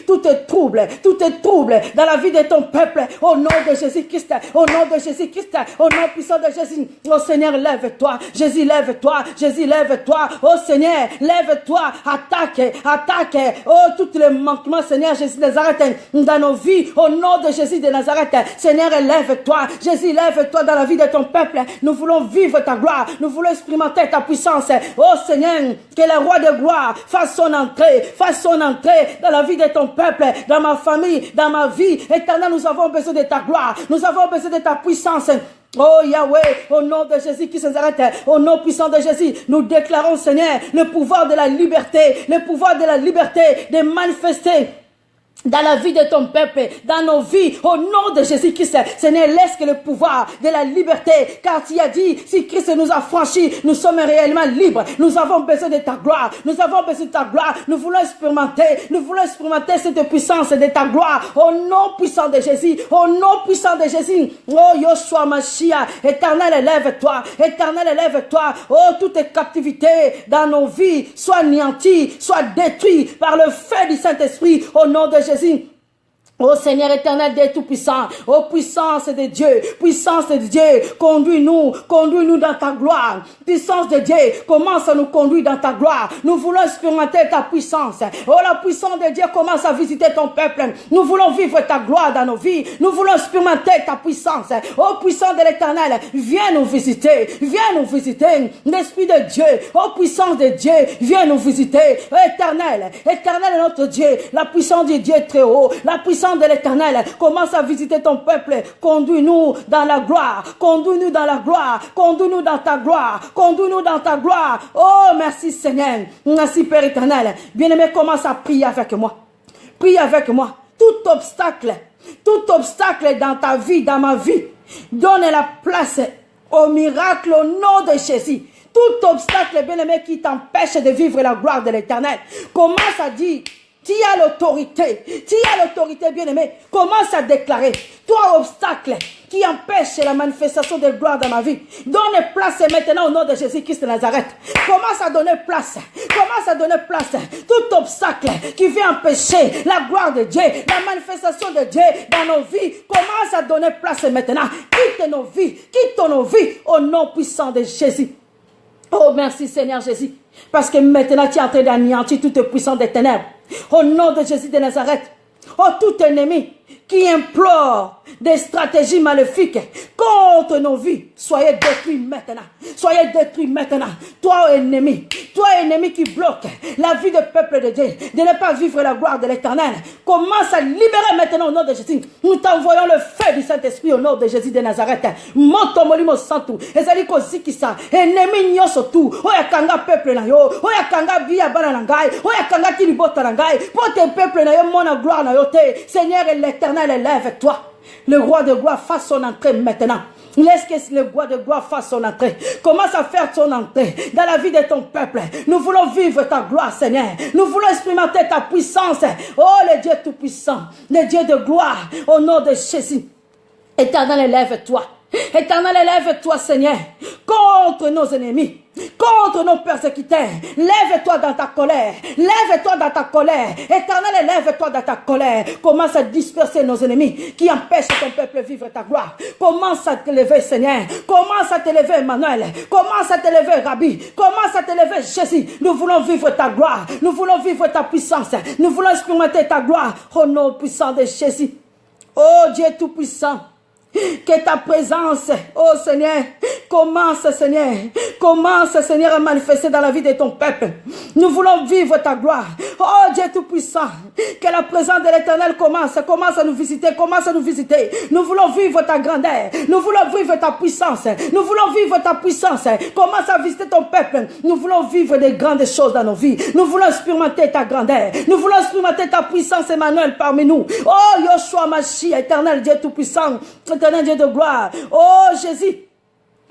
tout est trouble dans la vie de ton peuple. Au nom de Jésus-Christ, au nom de Jésus-Christ, au nom puissant de Jésus. Oh Seigneur, lève-toi. Jésus, lève-toi. Jésus, lève-toi. Oh Seigneur, lève-toi. Attaque. Oh, tous les manquements, Seigneur, Jésus de Nazareth, dans nos vies. Au nom de Jésus de Nazareth, Seigneur, lève-toi. Jésus, lève-toi dans la vie de ton peuple. Nous voulons vivre ta gloire. Nous voulons expérimenter ta puissance. Oh Seigneur, que le roi de gloire fasse son entrée dans la vie de ton peuple, dans ma famille, dans ma vie. Éternel, nous avons besoin de ta gloire, nous avons besoin de ta puissance. Oh Yahweh, au nom de Jésus qui s'arrête, au nom puissant de Jésus, nous déclarons, Seigneur, le pouvoir de la liberté de manifester dans la vie de ton peuple, dans nos vies, au nom de Jésus-Christ. Seigneur, laisse que le pouvoir de la liberté, car tu as dit, si Christ nous a franchis, nous sommes réellement libres. Nous avons besoin de ta gloire, nous voulons expérimenter cette puissance de ta gloire, au nom puissant de Jésus, Oh Yoshua Mashiach, éternel, élève-toi, oh, toute captivité dans nos vies, soit anéantie, soit détruite par le feu du Saint-Esprit, au nom de Jésus. Ô Seigneur éternel des Tout-Puissants, ô puissance de Dieu, conduis-nous dans ta gloire. Puissance de Dieu, commence à nous conduire dans ta gloire. Nous voulons expérimenter ta puissance. Oh, la puissance de Dieu commence à visiter ton peuple. Nous voulons vivre ta gloire dans nos vies. Nous voulons expérimenter ta puissance. Oh, puissance de l'éternel, viens nous visiter. L'Esprit de Dieu, oh, puissance de Dieu, viens nous visiter. Oh, éternel est notre Dieu. La puissance de Dieu est très haut. La puissance de l'éternel commence à visiter ton peuple. Conduis-nous dans la gloire, conduis-nous dans ta gloire. Oh, merci Seigneur, merci Père éternel. Bien-aimé, commence à prier avec moi. Tout obstacle dans ta vie, dans ma vie, donne la place au miracle au nom de Jésus. Tout obstacle, bien-aimé, qui t'empêche de vivre la gloire de l'éternel, commence à dire, tu as l'autorité, bien-aimé. Commence à déclarer, toi obstacle qui empêche la manifestation de gloire dans ma vie, donne place maintenant au nom de Jésus-Christ de Nazareth. Commence à donner place. Tout obstacle qui vient empêcher la gloire de Dieu, la manifestation de Dieu dans nos vies, commence à donner place maintenant. Quitte nos vies au nom puissant de Jésus. Oh, merci Seigneur Jésus. Parce que maintenant tu es en train d'anéantir toute puissance des ténèbres. Au nom de Jésus de Nazareth. Oh, tout ennemi qui implore des stratégies maléfiques contre nos vies, soyez détruits maintenant. Toi ennemi qui bloque la vie du peuple de Dieu, de ne pas vivre la gloire de l'éternel, commence à libérer maintenant au nom de Jésus. Nous t'envoyons le feu du Saint-Esprit au nom de Jésus de Nazareth. Moto molimo santu, ezali kozikisa, ennemi nyoso tu, oyakanga peuple na yo, oyakanga biya bana na ngai, oyakanga tilibota na ngai, pote peuple na yo mona gloire na yo te. Seigneur et l'éternel, élève-toi. Le roi de gloire fasse son entrée maintenant. Laisse que le roi de gloire fasse son entrée. Commence à faire son entrée dans la vie de ton peuple. Nous voulons vivre ta gloire, Seigneur. Nous voulons expérimenter ta puissance. Oh, le Dieu tout-puissant, le Dieu de gloire, au nom de Jésus. Éternel, élève-toi. Seigneur, contre nos ennemis, contre nos persécuteurs. Lève-toi dans ta colère. Éternel, lève-toi dans ta colère. Commence à disperser nos ennemis qui empêchent ton peuple de vivre ta gloire. Commence à t'élever, Seigneur. Commence à t'élever, Emmanuel. Commence à t'élever, Rabbi. Commence à t'élever, Jésus. Nous voulons vivre ta gloire. Nous voulons vivre ta puissance. Nous voulons expérimenter ta gloire. Au nom puissant de Jésus. Oh Dieu tout-puissant. Que ta présence, oh Seigneur, commence Seigneur à manifester dans la vie de ton peuple. Nous voulons vivre ta gloire. Oh Dieu tout-puissant, que la présence de l'éternel commence à nous visiter. Nous voulons vivre ta grandeur. Nous voulons vivre ta puissance. Commence à visiter ton peuple. Nous voulons vivre des grandes choses dans nos vies. Nous voulons expérimenter ta grandeur. Nous voulons expérimenter ta puissance, Emmanuel, parmi nous. Oh Yoshua Mashiach, éternel Dieu tout-puissant, éternel Dieu de gloire. Oh Jésus,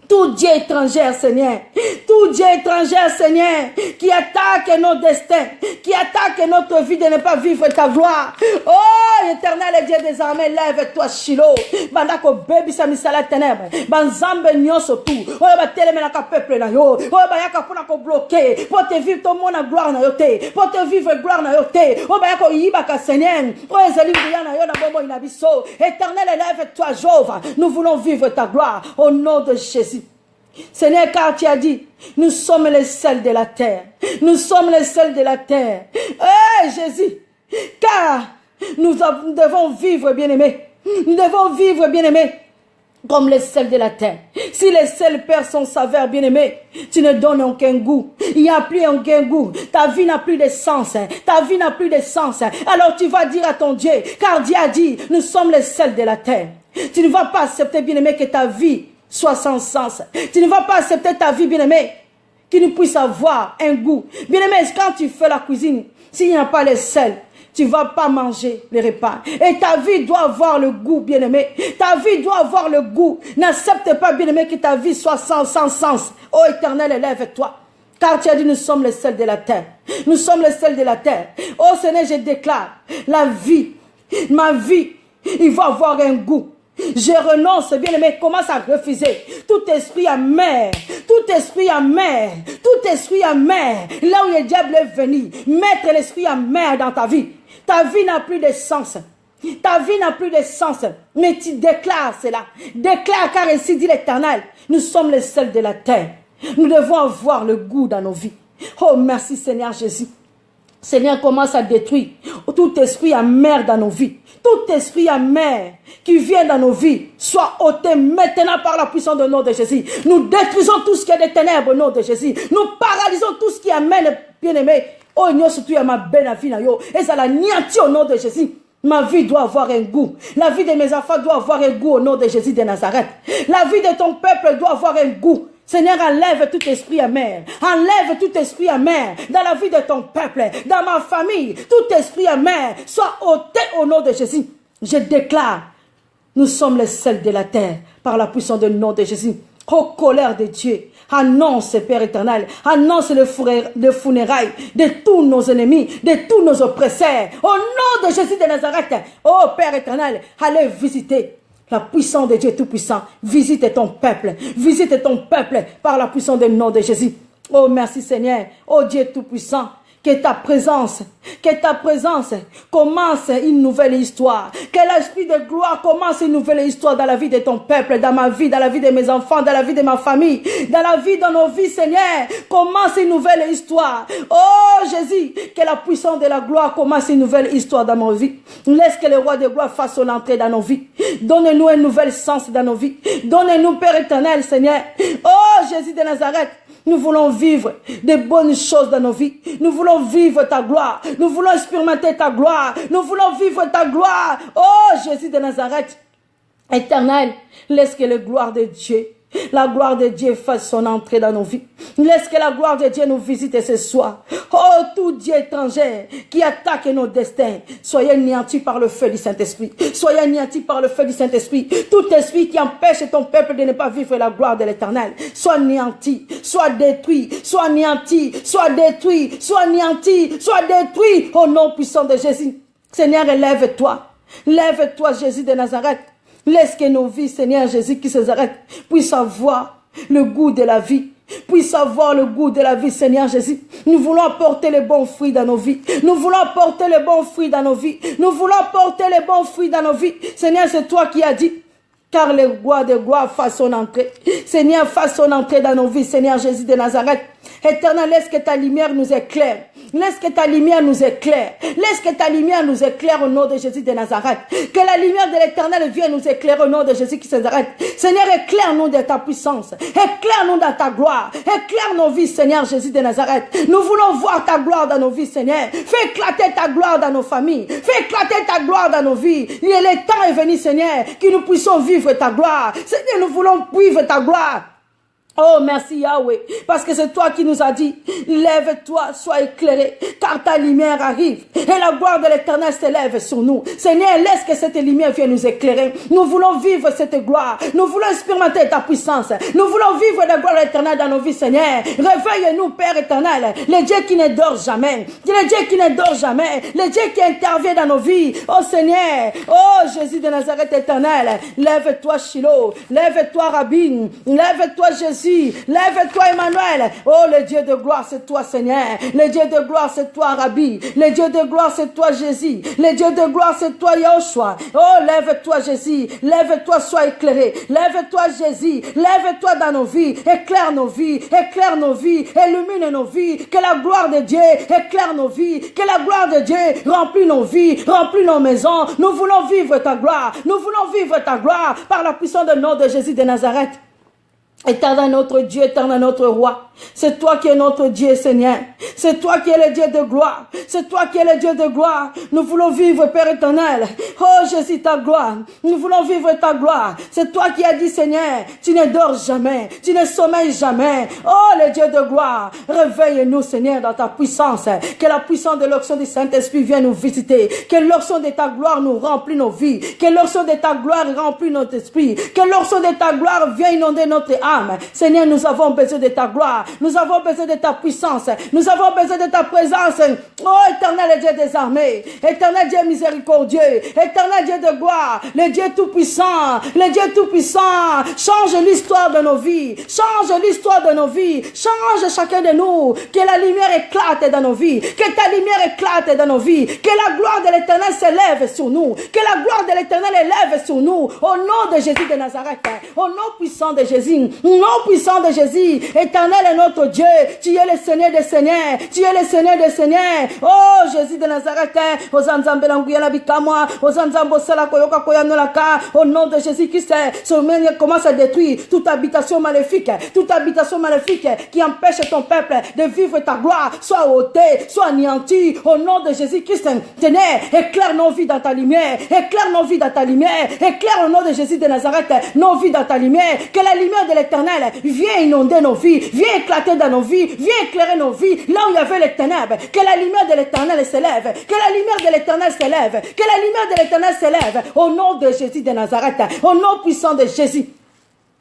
Tout Dieu étranger, Seigneur, tout Dieu étranger, Seigneur, qui attaque nos destins, qui attaque notre vie de ne pas vivre ta gloire. Oh, éternel Dieu des armées, lève-toi, Shiloh. Bandako baby samisala ténèbres. Banzambe nyonso tout. Oh, ba telemenaka peuple na yo. Oh, ba yaka pona ko bloquer. Pour te vivre ton monde en gloire na yo te. Pour te vivre gloire na yo te. Oh, ba yako yibaka Seigneur. Oh, ezali ya na yo na bomo inabiso. Éternel, lève-toi, Jéhovah. Nous voulons vivre ta gloire au nom de Jésus. Seigneur, car tu as dit, nous sommes les sels de la terre. Nous sommes les sels de la terre. Eh, Jésus, car nous devons vivre, bien-aimés. Nous devons vivre, bien-aimés, comme les sels de la terre. Si les sels perdent son saveur, bien-aimé, tu ne donnes aucun goût. Il n'y a plus aucun goût. Ta vie n'a plus de sens. Ta vie n'a plus de sens. Alors tu vas dire à ton Dieu, car Dieu a dit, nous sommes les sels de la terre. Tu ne vas pas accepter, bien-aimé, que ta vie soit sans sens. Tu ne vas pas accepter ta vie, bien-aimé, qui ne puisse avoir un goût. Bien-aimé, quand tu fais la cuisine, s'il n'y a pas les sels, tu ne vas pas manger les repas. Et ta vie doit avoir le goût, bien-aimé. Ta vie doit avoir le goût. N'accepte pas, bien-aimé, que ta vie soit sans sens. Ô Éternel, élève-toi. Car tu as dit, nous sommes les sels de la terre. Nous sommes les sels de la terre. Ô Seigneur, je déclare, la vie, ma vie, il va avoir un goût. Je renonce, bien-aimé, commence à refuser tout esprit amer, tout esprit amer, tout esprit amer, là où le diable est venu, mettre l'esprit amer dans ta vie. Ta vie n'a plus de sens. Ta vie n'a plus de sens. Mais tu déclares cela. Déclare, car ainsi dit l'Éternel, nous sommes les sels de la terre. Nous devons avoir le goût dans nos vies. Oh, merci Seigneur Jésus. Seigneur, commence à détruire tout esprit amer dans nos vies. Tout esprit amer qui vient dans nos vies soit ôté maintenant par la puissance du nom de Jésus. Nous détruisons tout ce qui est des ténèbres au nom de Jésus. Nous paralysons tout ce qui amène, bien-aimé. Oh, nous surtout à ma belle vie, et ça la nianti au nom de Jésus. Ma vie doit avoir un goût. La vie de mes enfants doit avoir un goût au nom de Jésus de Nazareth. La vie de ton peuple doit avoir un goût. Seigneur, enlève tout esprit amer. Enlève tout esprit amer dans la vie de ton peuple, dans ma famille. Tout esprit amer soit ôté au nom de Jésus. Je déclare, nous sommes les sels de la terre par la puissance du nom de Jésus. Ô colère de Dieu, annonce, Père éternel, annonce le funérailles de tous nos ennemis, de tous nos oppresseurs. Au nom de Jésus de Nazareth, ô Père éternel, allez visiter la puissance de Dieu Tout-Puissant. Visite ton peuple par la puissance du nom de Jésus. Oh, merci Seigneur, oh Dieu Tout-Puissant. Que ta présence commence une nouvelle histoire. Que l'esprit de gloire commence une nouvelle histoire dans la vie de ton peuple, dans ma vie, dans la vie de mes enfants, dans la vie de ma famille, dans la vie de nos vies, Seigneur. Commence une nouvelle histoire. Oh Jésus, que la puissance de la gloire commence une nouvelle histoire dans nos vies. Laisse que le roi de gloire fasse son entrée dans nos vies. Donne-nous un nouvel sens dans nos vies. Donne-nous, Père éternel, Seigneur. Oh Jésus de Nazareth. Nous voulons vivre de bonnes choses dans nos vies. Nous voulons vivre ta gloire. Nous voulons expérimenter ta gloire. Nous voulons vivre ta gloire. Oh Jésus de Nazareth, éternel, laisse que la gloire de Dieu fasse son entrée dans nos vies. Laisse que la gloire de Dieu nous visite ce soir. Oh, tout Dieu étranger qui attaque nos destins, soyez anéantis par le feu du Saint-Esprit. Soyez anéantis par le feu du Saint-Esprit. Tout esprit qui empêche ton peuple de ne pas vivre la gloire de l'Éternel, soit anéanti, soit détruit, soit anéanti, soit détruit, soit anéanti, soit détruit au nom puissant de Jésus. Seigneur, lève-toi. Lève-toi, Jésus de Nazareth. Laisse que nos vies, Seigneur Jésus, qui se arrêtent, puissent avoir le goût de la vie. Puissent avoir le goût de la vie, Seigneur Jésus. Nous voulons apporter les bons fruits dans nos vies. Nous voulons apporter les bons fruits dans nos vies. Nous voulons apporter les bons fruits dans nos vies. Seigneur, c'est toi qui as dit. Car le roi de gloire fasse son entrée. Seigneur, fasse son entrée dans nos vies, Seigneur Jésus de Nazareth. Éternel, laisse que ta lumière nous éclaire. Laisse que ta lumière nous éclaire. Laisse que ta lumière nous éclaire au nom de Jésus de Nazareth. Que la lumière de l'Éternel vienne nous éclairer au nom de Jésus qui s'arrête. Seigneur, éclaire-nous de ta puissance. Éclaire-nous dans ta gloire. Éclaire nos vies, Seigneur Jésus de Nazareth. Nous voulons voir ta gloire dans nos vies, Seigneur. Fais éclater ta gloire dans nos familles. Fais éclater ta gloire dans nos vies. Le temps est venu, Seigneur, que nous puissions vivre ta gloire. Seigneur, nous voulons vivre ta gloire. Oh, merci Yahweh, parce que c'est toi qui nous as dit, lève-toi, sois éclairé, car ta lumière arrive, et la gloire de l'Éternel s'élève sur nous. Seigneur, laisse que cette lumière vienne nous éclairer. Nous voulons vivre cette gloire, nous voulons expérimenter ta puissance, nous voulons vivre la gloire de l'Éternel dans nos vies, Seigneur. Réveille-nous, Père éternel, le Dieu qui ne dort jamais, le Dieu qui ne dort jamais, le Dieu qui intervient dans nos vies. Oh Seigneur, oh Jésus de Nazareth éternel, lève-toi Shiloh, lève-toi Rabbi, lève-toi Jésus. Lève-toi Emmanuel. Oh le Dieu de gloire c'est toi Seigneur. Le Dieu de gloire c'est toi Rabbi. Le Dieu de gloire c'est toi Jésus. Le Dieu de gloire c'est toi Yahushua. Oh lève-toi Jésus. Lève-toi, sois éclairé. Lève-toi Jésus. Lève-toi dans nos vies. Éclaire nos vies. Éclaire nos vies. Illumine nos vies. Que la gloire de Dieu éclaire nos vies. Que la gloire de Dieu remplit nos vies. Remplit nos maisons. Nous voulons vivre ta gloire. Nous voulons vivre ta gloire par la puissance du nom de Jésus de Nazareth. Éternel notre Dieu, éternel notre roi, c'est toi qui es notre Dieu Seigneur, c'est toi qui es le Dieu de gloire, c'est toi qui es le Dieu de gloire. Nous voulons vivre Père éternel, oh Jésus ta gloire, nous voulons vivre ta gloire. C'est toi qui as dit Seigneur, tu ne dors jamais, tu ne sommeilles jamais. Oh le Dieu de gloire, réveille-nous Seigneur dans ta puissance, que la puissance de l'onction du Saint-Esprit vienne nous visiter, que l'onction de ta gloire nous remplit nos vies, que l'onction de ta gloire remplit notre esprit, que l'onction de ta gloire vienne inonder notre âme. Seigneur, nous avons besoin de ta gloire, nous avons besoin de ta puissance, nous avons besoin de ta présence. Oh éternel Dieu des armées, éternel Dieu miséricordieux, éternel Dieu de gloire, le Dieu tout-puissant, le Dieu tout-puissant, change l'histoire de nos vies, change l'histoire de nos vies, change chacun de nous, que la lumière éclate dans nos vies, que ta lumière éclate dans nos vies, que la gloire de l'Éternel s'élève sur nous, que la gloire de l'Éternel élève sur nous, au nom de Jésus de Nazareth, au nom puissant de Jésus, au nom puissant de Jésus. Éternel est notre Dieu, tu es le Seigneur des Seigneurs, tu es le Seigneur des Seigneurs. Oh Jésus de Nazareth, au nom de Jésus-Christ, ce commence à détruire toute habitation maléfique qui empêche ton peuple de vivre ta gloire, soit ôtée, soit anéantie, au nom de Jésus-Christ. Tenez, éclaire nos vies dans ta lumière, éclaire nos vies dans ta lumière, éclaire au nom de Jésus de Nazareth nos vies dans ta lumière, que la lumière de l'Éternel viens inonder nos vies, viens éclater dans nos vies, viens éclairer nos vies, là où il y avait les ténèbres, que la lumière de l'Éternel s'élève, que la lumière de l'Éternel s'élève, que la lumière de l'Éternel s'élève, au nom de Jésus de Nazareth, au nom puissant de Jésus.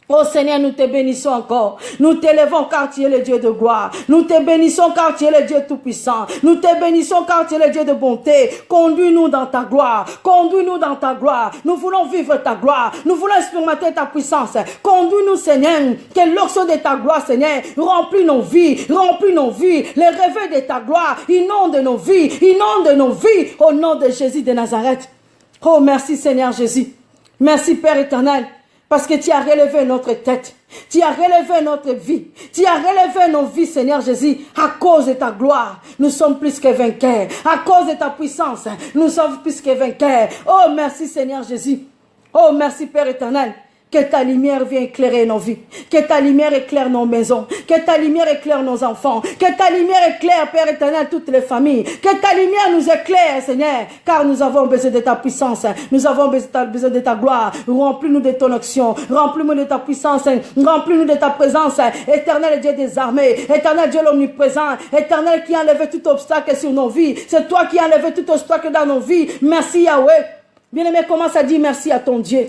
Oh Seigneur, nous te bénissons encore. Nous t'élevons car tu es le Dieu de gloire. Nous te bénissons car tu es le Dieu tout-puissant. Nous te bénissons car tu es le Dieu de bonté. Conduis-nous dans ta gloire. Conduis-nous dans ta gloire. Nous voulons vivre ta gloire. Nous voulons expérimenter ta puissance. Conduis-nous, Seigneur. Que l'onction de ta gloire, Seigneur, remplit nos vies. Remplit nos vies. Les réveils de ta gloire inonde nos vies. Inonde nos vies. Au nom de Jésus de Nazareth. Oh, merci Seigneur Jésus. Merci Père éternel. Parce que tu as relevé notre tête, tu as relevé notre vie, tu as relevé nos vies, Seigneur Jésus, à cause de ta gloire. Nous sommes plus que vainqueurs, à cause de ta puissance, nous sommes plus que vainqueurs. Oh, merci Seigneur Jésus. Oh, merci Père éternel. Que ta lumière vienne éclairer nos vies. Que ta lumière éclaire nos maisons. Que ta lumière éclaire nos enfants. Que ta lumière éclaire, Père éternel, toutes les familles. Que ta lumière nous éclaire, Seigneur. Car nous avons besoin de ta puissance. Nous avons besoin de ta gloire. Remplis-nous de ton action. Remplis-nous de ta puissance. Remplis-nous de ta présence. Éternel Dieu des armées. Éternel Dieu l'omniprésent. Éternel qui a enlevé tout obstacle sur nos vies. C'est toi qui as enlevé tout obstacle dans nos vies. Merci Yahweh. Bien-aimé, commence à dire merci à ton Dieu.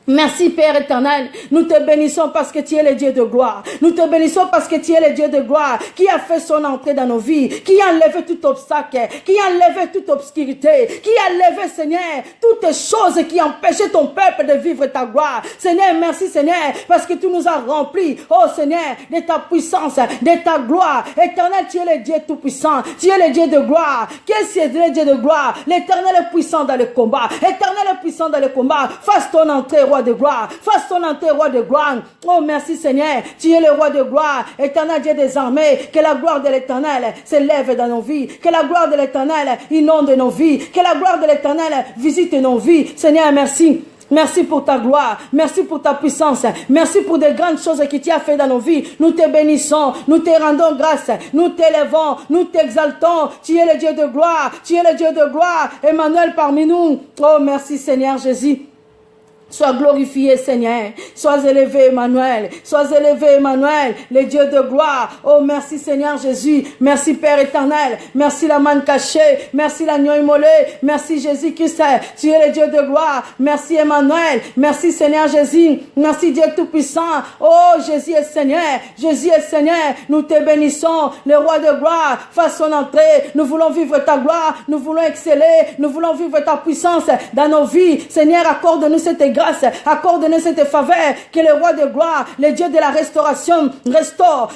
Merci Père éternel, nous te bénissons parce que tu es le Dieu de gloire. Nous te bénissons parce que tu es le Dieu de gloire qui a fait son entrée dans nos vies, qui a enlevé tout obstacle, qui a enlevé toute obscurité, qui a enlevé, Seigneur, toutes les choses qui empêchaient ton peuple de vivre ta gloire. Seigneur, merci Seigneur, parce que tu nous as remplis, oh Seigneur, de ta puissance, de ta gloire. Éternel, tu es le Dieu tout-puissant, tu es le Dieu de gloire. Qu'est-ce que c'est le Dieu de gloire? L'Éternel est puissant dans le combat. Éternel est puissant dans le combat. Fasse ton entrée, roi de gloire. Fasse ton entrée, roi de gloire. Oh, merci Seigneur. Tu es le roi de gloire. Éternel Dieu des armées. Que la gloire de l'Éternel s'élève dans nos vies. Que la gloire de l'Éternel inonde nos vies. Que la gloire de l'Éternel visite nos vies. Seigneur, merci. Merci pour ta gloire, merci pour ta puissance, merci pour des grandes choses que tu as fait dans nos vies. Nous te bénissons, nous te rendons grâce, nous t'élevons, nous t'exaltons. Tu es le Dieu de gloire, tu es le Dieu de gloire. Emmanuel parmi nous. Oh, merci Seigneur Jésus. Sois glorifié, Seigneur. Sois élevé, Emmanuel. Sois élevé, Emmanuel, le Dieu de gloire. Oh, merci, Seigneur Jésus. Merci, Père éternel. Merci, la manne cachée. Merci, l'agneau immolé. Merci, Jésus-Christ. Tu es le Dieu de gloire. Merci, Emmanuel. Merci, Seigneur Jésus. Merci, Dieu Tout-Puissant. Oh, Jésus est Seigneur. Jésus est Seigneur. Nous te bénissons. Le roi de gloire, fasse son entrée. Nous voulons vivre ta gloire. Nous voulons exceller. Nous voulons vivre ta puissance dans nos vies. Seigneur, accorde-nous cette grâce. Accorde-nous cette faveur, que le roi de gloire, le Dieu de la restauration, restaure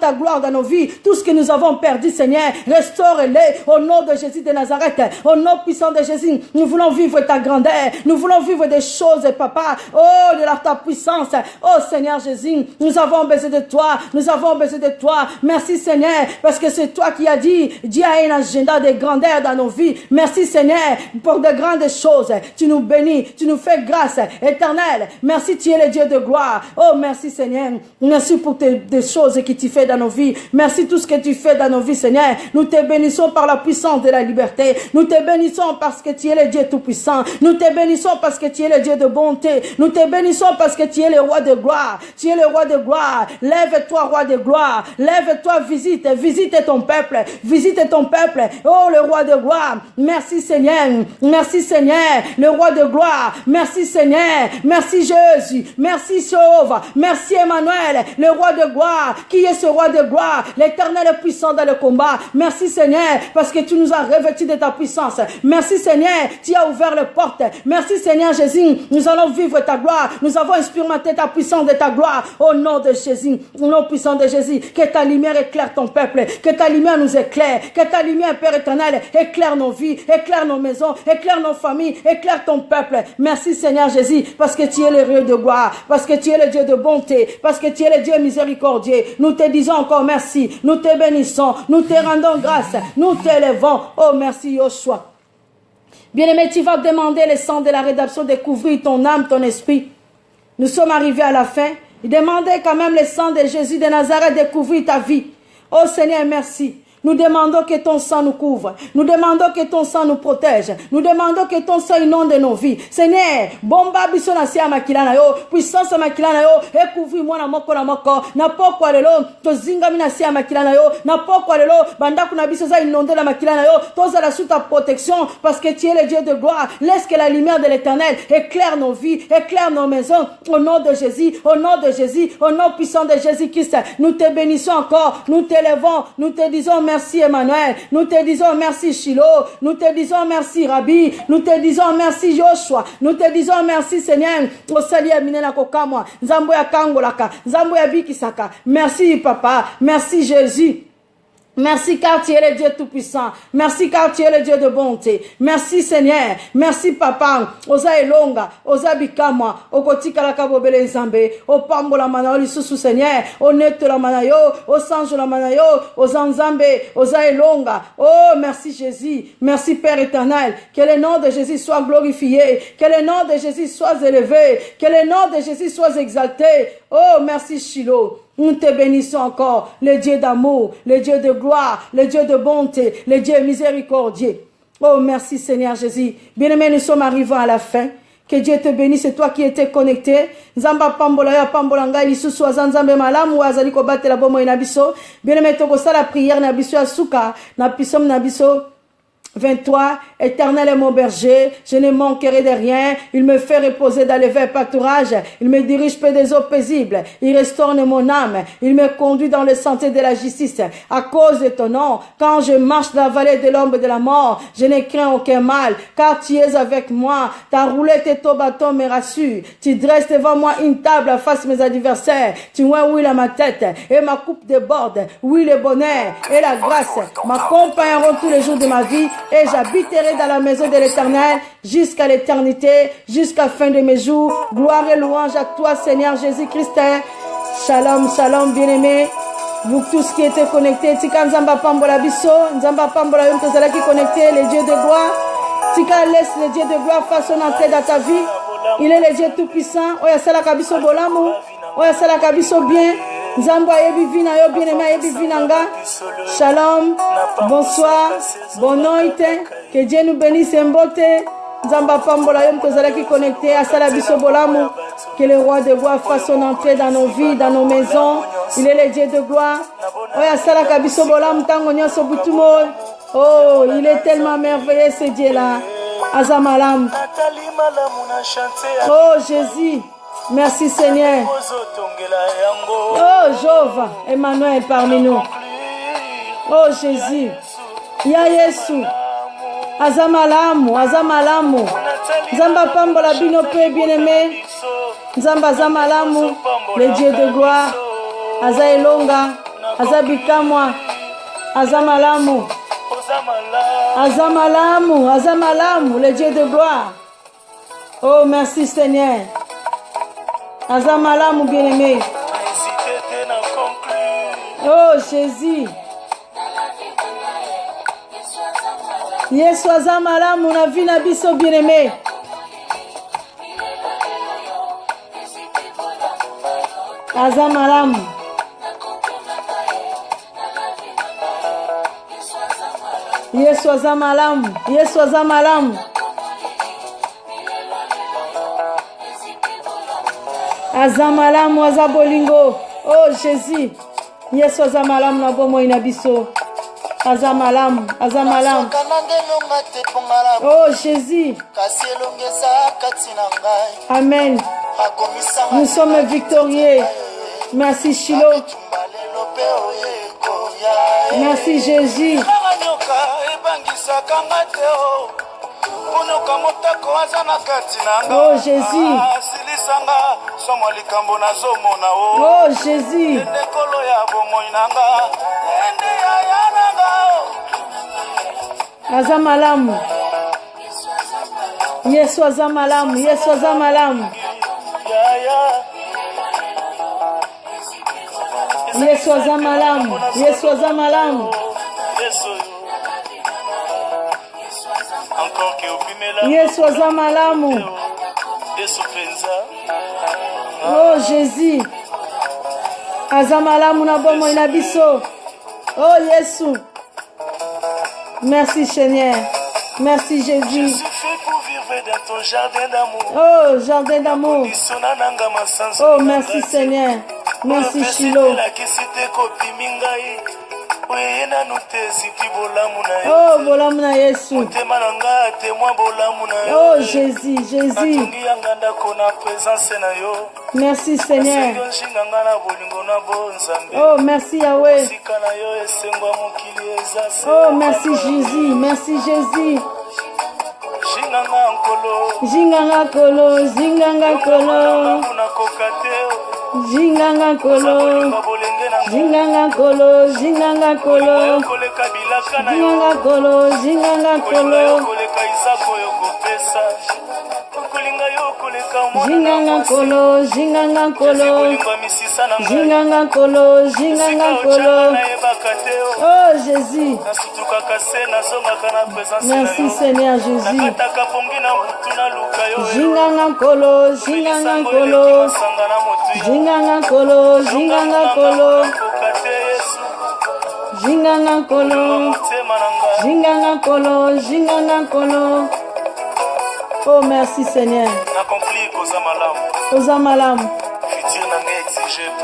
ta gloire dans nos vies. Tout ce que nous avons perdu, Seigneur, restaure-les au nom de Jésus de Nazareth, au nom puissant de Jésus. Nous voulons vivre ta grandeur, nous voulons vivre des choses, Papa, oh, de ta puissance, oh Seigneur Jésus, nous avons besoin de toi, nous avons besoin de toi. Merci Seigneur, parce que c'est toi qui as dit, Dieu a un agenda de grandeur dans nos vies. Merci Seigneur, pour de grandes choses, tu nous bénis, tu nous fais grâce, éternel. Merci, tu es le Dieu de gloire. Oh, merci Seigneur. Merci pour des choses que tu fais dans nos vies. Merci tout ce que tu fais dans nos vies, Seigneur. Nous te bénissons par la puissance de la liberté. Nous te bénissons parce que tu es le Dieu tout-puissant. Nous te bénissons parce que tu es le Dieu de bonté. Nous te bénissons parce que tu es le roi de gloire. Tu es le roi de gloire. Lève-toi, roi de gloire. Lève-toi, visite ton peuple. Visite ton peuple. Oh, le roi de gloire. Merci Seigneur. Merci Seigneur. Le roi de gloire. Merci Seigneur. Merci Jésus. Merci Jéhovah. Merci Emmanuel, le roi de gloire. Qui est ce roi de gloire? L'éternel est puissant dans le combat. Merci Seigneur, parce que tu nous as revêtus de ta puissance. Merci Seigneur, tu as ouvert les portes. Merci Seigneur Jésus, nous allons vivre ta gloire. Nous avons expérimenté ta puissance de ta gloire. Au nom de Jésus, au nom puissant de Jésus, que ta lumière éclaire ton peuple. Que ta lumière nous éclaire. Que ta lumière, Père éternel, éclaire nos vies, éclaire nos maisons, éclaire nos familles, éclaire ton peuple. Merci Seigneur Jésus, parce que tu es le Dieu de gloire, parce que tu es le Dieu de bonté, parce que tu es le Dieu miséricordieux. Nous te disons encore merci, nous te bénissons, nous te rendons grâce, nous t'élevons. Oh merci Yoshua. Bien-aimé, tu vas demander le sang de la rédemption de couvrir ton âme, ton esprit. Nous sommes arrivés à la fin. Demandez quand même le sang de Jésus de Nazareth de couvrir ta vie. Oh Seigneur, merci. Nous demandons que ton sang nous couvre. Nous demandons que ton sang nous protège. Nous demandons que ton sang inonde nos vies. Seigneur, bomba biso na sia makila na yo, puissance makila na yo, et couvre-moi na moko na poko lelo, to zinga mi na sia makila na yo, na poko lelo, banda kuna biso za inonde la makila na yo, toza la sous ta protection, parce que tu es le Dieu de gloire. Laisse que la lumière de l'Éternel éclaire nos vies, éclaire nos maisons, au nom de Jésus, au nom de Jésus, au nom puissant de Jésus-Christ. Nous te bénissons encore, nous t'élevons, nous te disons merci Emmanuel, nous te disons merci Shiloh, nous te disons merci Rabbi, nous te disons merci Joshua, nous te disons merci Seigneur, au salut minena kokamwa, nzambo ya kangolaka, nzambo ya bikisaka. Merci Papa, merci Jésus. Merci car tu es le Dieu tout-puissant. Merci car tu es le Dieu de bonté. Merci Seigneur. Merci Papa. Oza elonga, oza bikamwa, okotika la kabobele nzambe, o pambola mana lisusu Seigneur, o neto la mana yo, o sanjo la mana yo, oza nzambe, oza elonga. Oh merci Jésus. Merci Père éternel. Que le nom de Jésus soit glorifié. Que le nom de Jésus soit élevé. Que le nom de Jésus soit exalté. Oh merci Shiloh. Nous te bénissons encore, le Dieu d'amour, le Dieu de gloire, le Dieu de bonté, le Dieu miséricordieux. Oh, merci Seigneur Jésus. Bien-aimés, nous sommes arrivés à la fin. Que Dieu te bénisse, c'est toi qui étais connecté. Nzamba pambola ya pambola ngai lisusu azanzambe malamu azali ko batela bomo ina biso. Bien-aimés, toko sala prière na biso ya suka, na pisom na biso 23, Éternel est mon berger, je ne manquerai de rien. Il me fait reposer dans les verts pâturages. Il me dirige près des eaux paisibles. Il restaure mon âme. Il me conduit dans le sentier de la justice. À cause de ton nom, quand je marche dans la vallée de l'ombre de la mort, je ne crains aucun mal, car tu es avec moi. Ta roulette et ton bâton me rassurent. Tu dresses devant moi une table à face de mes adversaires. Tu huiles à ma tête et ma coupe déborde. Oui, le bonheur et la grâce m'accompagneront tous les jours de ma vie. Et j'habiterai dans la maison de l'Éternel jusqu'à l'éternité, jusqu'à la fin de mes jours. Gloire et louange à toi, Seigneur Jésus-Christ. Shalom, shalom, bien-aimés. Vous tous qui étaient connectés, Tika Nzamba Pambola Bisso, Nzamba Pambola Yom Tozala qui connecté, les dieux de gloire. Tika laisse le Dieu de gloire faire son entrée dans ta vie. Il est le Dieu tout-puissant. Oya Sala Kabiso Bolamu, Oya Sala Kabiso bien. Nzambo ayebi vina yo bien-aimé ayebi vinanga. Shalom, bonsoir, bonne nuit. Que Dieu nous bénisse en beauté. Nzamba pambola yom tozalaki connecté à Salabiso Bolamu. Que le roi de gloire fasse son entrée dans nos vies, dans nos maisons. Il est le Dieu de gloire. Oya Salaka Biso Bolamu tango nyonso butumo. Oh, il est tellement merveilleux ce Dieu-là. Azamalam. Oh Jésus. Merci Seigneur. Oh Jéhovah, Emmanuel parmi nous. Oh Jésus. Ya Yesu. Azamalamu, Azamalamu. Zamba pambola bino pe bien-aimé. Zamba Azamalamu, le Dieu de gloire. Aza Elonga, Aza Bikamwa. Azamalamu. Azamalamu, Azamalamu, le Dieu de gloire. Oh merci Seigneur. Azamalamu bien-aimé. Oh Jésus. Yesu azamalamu na vie na biso bien-aimé. Azamalamu. Yesu azamalamu. Yesu azamalamu. Azamalamu azabolingo. Oh Jésus. Yesu azamalamu na bomoi na biso. Azamalamu, Azamalamu. Oh Jésus. Amen. Nous sommes victorieux. Merci Shiloh. Merci Jésus. Oh Jésus. Oh Jésus. Azamalamu. Yesu azamalamu. Yesu azamalamu. Yesu azamalamu. Yesu azamalamu. Yesu azamalamu. Oh Jésus. Azamalamu na bomo ina biso. Oh Yesu. Merci Seigneur. Merci Jésus. Oh, jardin d'amour. Oh, merci Seigneur. Merci Shiloh. Oh, bolamuna Yesu. Oh, Jésus, Jésus. Merci Seigneur. Oh, merci Yahweh. Oh, merci Jésus. Merci Jésus. Jinganga kolo, jinganga kolo. Jinganga kolo. Jinganga kolo, jinganga kolo. Jinganga kolo, jinganga kolo. Jinganga kolo, jinganga kolo. Jinganga kolo, jinganga kolo. Oh Jésus. Merci Seigneur Jésus. Jinganga kolo, jinganga kolo. Jinganga kolo, jinganga kolo. Jinganga kolo. Jinganga kolo, jinganga kolo. Oh merci Seigneur. Ozamalam.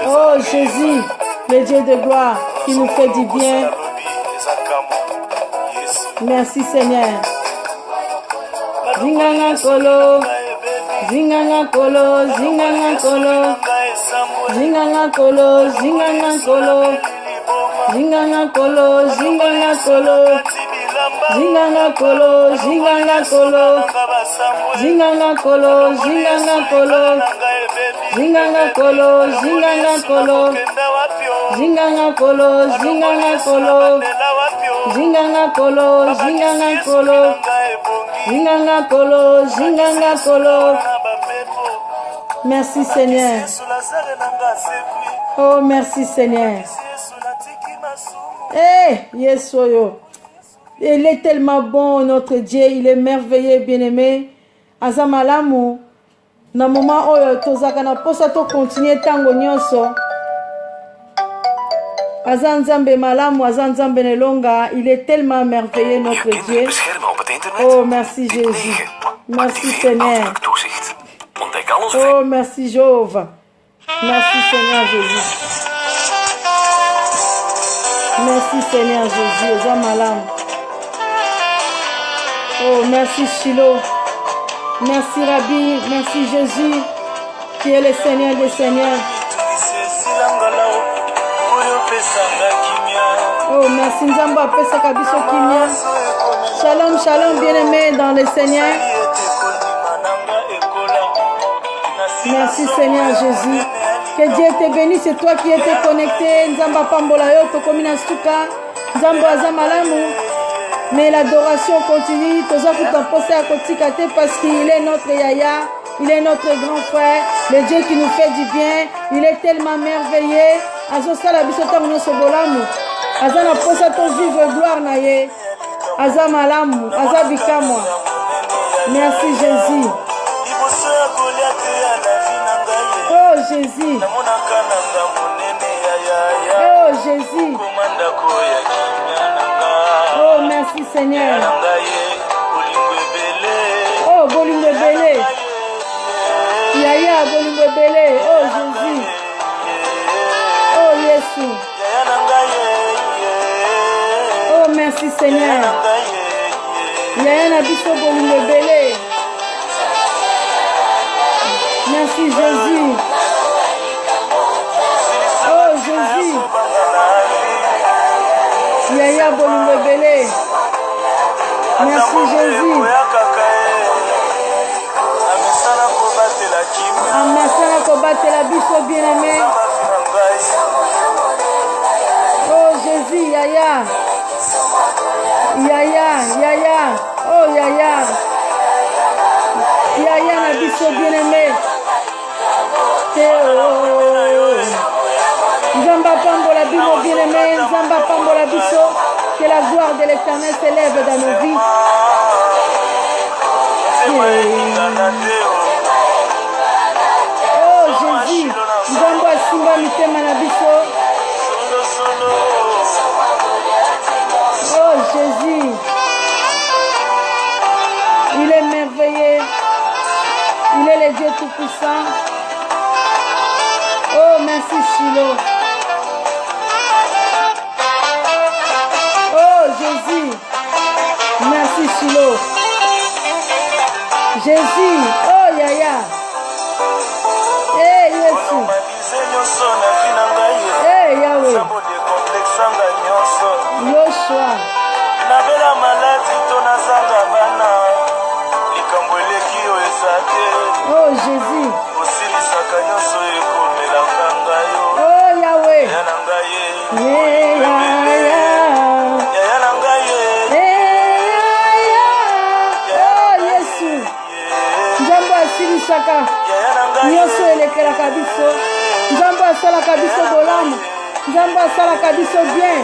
Oh Jésus, le Dieu de gloire qui nous fait du bien. Merci Seigneur. Zinganga kolo. Zinganga kolo, zinganga kolo. Zinganga kolo, zinganga kolo. Zinganga kolo, zinganga kolo. Zinganga kolo, zinganga kolo. Zinganga kolo, zinganga kolo. Zinganga kolo, zinganga kolo. Zinganga kolo, zinganga kolo. Zinganga kolo, zinganga kolo. Zinganga kolo, zinganga kolo. Merci Seigneur. Oh merci Seigneur. Eh, Yesoyo. Il est tellement bon, notre Dieu. Il est merveilleux, bien-aimé. Azamalamu. Na moment oyo tozaka na posa to continuer tango nyonso. Azanzambe malamu, azanzambe nelonga. Il est tellement merveilleux, notre Dieu. Oh, merci Jésus. Merci Seigneur. Toezicht. Ontdek al onze Oh, merci Jéhovah. Merci Seigneur Jésus. Merci Seigneur Jésus. Oza malam. Oh, merci Shiloh. Merci Rabbi. Merci Jésus, qui est le Seigneur des Seigneurs. Oh, merci Nzamba apesaka biso kimia. Shalom, shalom, bien-aimés dans le Seigneur. Merci Seigneur Jésus. Que Dieu te bénisse, c'est toi qui étais connecté. Nzamba pambola yo tokomina suka. Nzamba aza malamu. Mais l'adoration continue. Toza kutamposa ya kotika te parce qu'il est notre yaya. Il est notre grand frère. Le Dieu qui nous fait du bien. Il est tellement merveilleux. Azo sala biso tango nyonso bolamu. Aza na posa to vivre gloire na ye. Aza malamu. Aza bikamwa. Merci Jésus. Oh Jésus. Oh Jésus. Oh merci Seigneur. Oh bolingo belé. Yaya bolingo belé. Oh Jésus. Oh Jésus. Oh merci Seigneur. Yaya na biso bolingo belé. Merci Jésus. Oh Jésus. Yaya bolingo belé. Merci Jésus. Amasana kobatela biso bien-aimé. Oh Jésus, Yaya. Yaya, Yaya. Oh Yaya. Yaya na biso bien-aimé. Nzamba pambola bino bien-aimé. Nzamba pambola biso. Que la gloire de l'Éternel s'élève dans nos vies. Oh Jésus, Nzambo asimba mitema na biso. Oh Jésus, il est merveilleux. Il est le Dieu tout-puissant. Oh merci Shiloh. Oh Jésus, merci Shiloh. Jésus, oh Yaya. Eh Yesu. Eh Yahweh. Yoshua. Oh Jésus. Oh Yahweh. Saka nyonso elekelaka biso. Nzambe asalaka biso bolamu. Nzambe asalaka biso bien.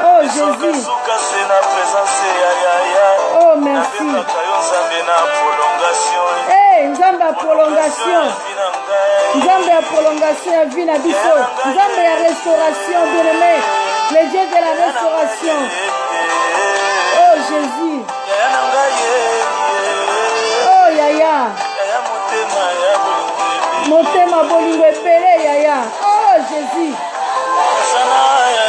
Oh Jésus. Oh merci. Hey, Nzambe a prolongation. Nzambe a prolongation ya vie na biso. Nzambe ya restauration bien-aimé. Le Dieu de la restauration. Oh Jésus. Oh Yaya. Motema bolingo epele Yaya. Oh Jésus.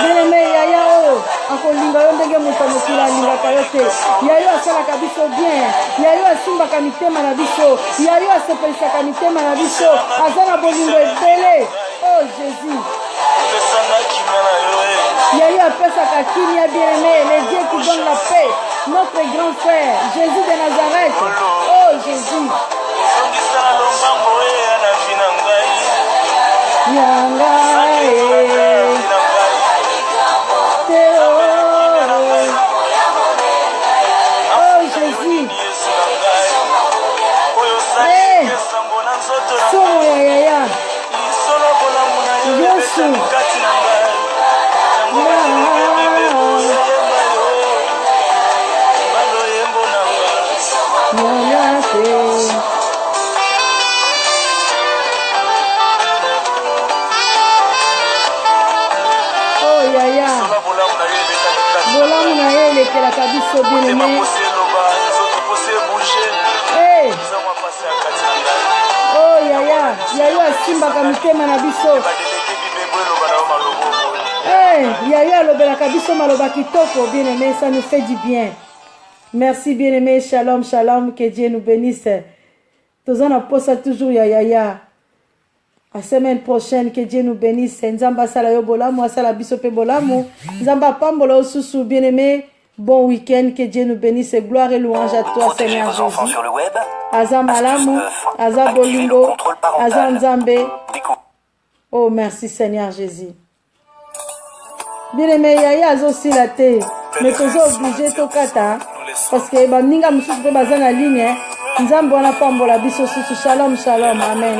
Bien-aimé Yaya oh. Akolinga yo ndenge moto mokili alingaka yo te. Yayo asalaka biso bien. Yayo asimbaka mitema na biso. Yayo asepelisaka mitema na biso. Aza na bolingo epele. Oh Jésus. Yayo apesaka kimia bien-aimé. Le Dieu qui donne la paix. Notre grand frère, Jésus de Nazareth. Oh Jésus. Oh Jésus. Hey. Somo ya Yaya. Yesu. biso bien-aimé. Hey. Oh yaya, yayo asimbaka mitema na biso. Hey, yayo alobelaka biso maloba kitoko, bien-aimé, ça nous fait du bien. Merci bien-aimé, shalom, shalom, que Dieu nous bénisse. Tozan aposa toujours yaya. À semaine prochaine, que Dieu nous bénisse. Nzamba sala yo bolamu, asala biso pe bolamu. Nzamba pambola osusu, bien-aimé. Bon week-end, que Dieu nous bénisse. Gloire et louange à toi, Seigneur Jésus. Sur le web, Aza malamu, aza bolingo, aza nzambe. Oh, merci Seigneur Jésus. Bien-aimé, yaya azo sila te. Mais tozo obligé to kata. Parce que baninga mususu pe baza na ligne. Nzambe wana pambola biso susu. Shalom, shalom, amen.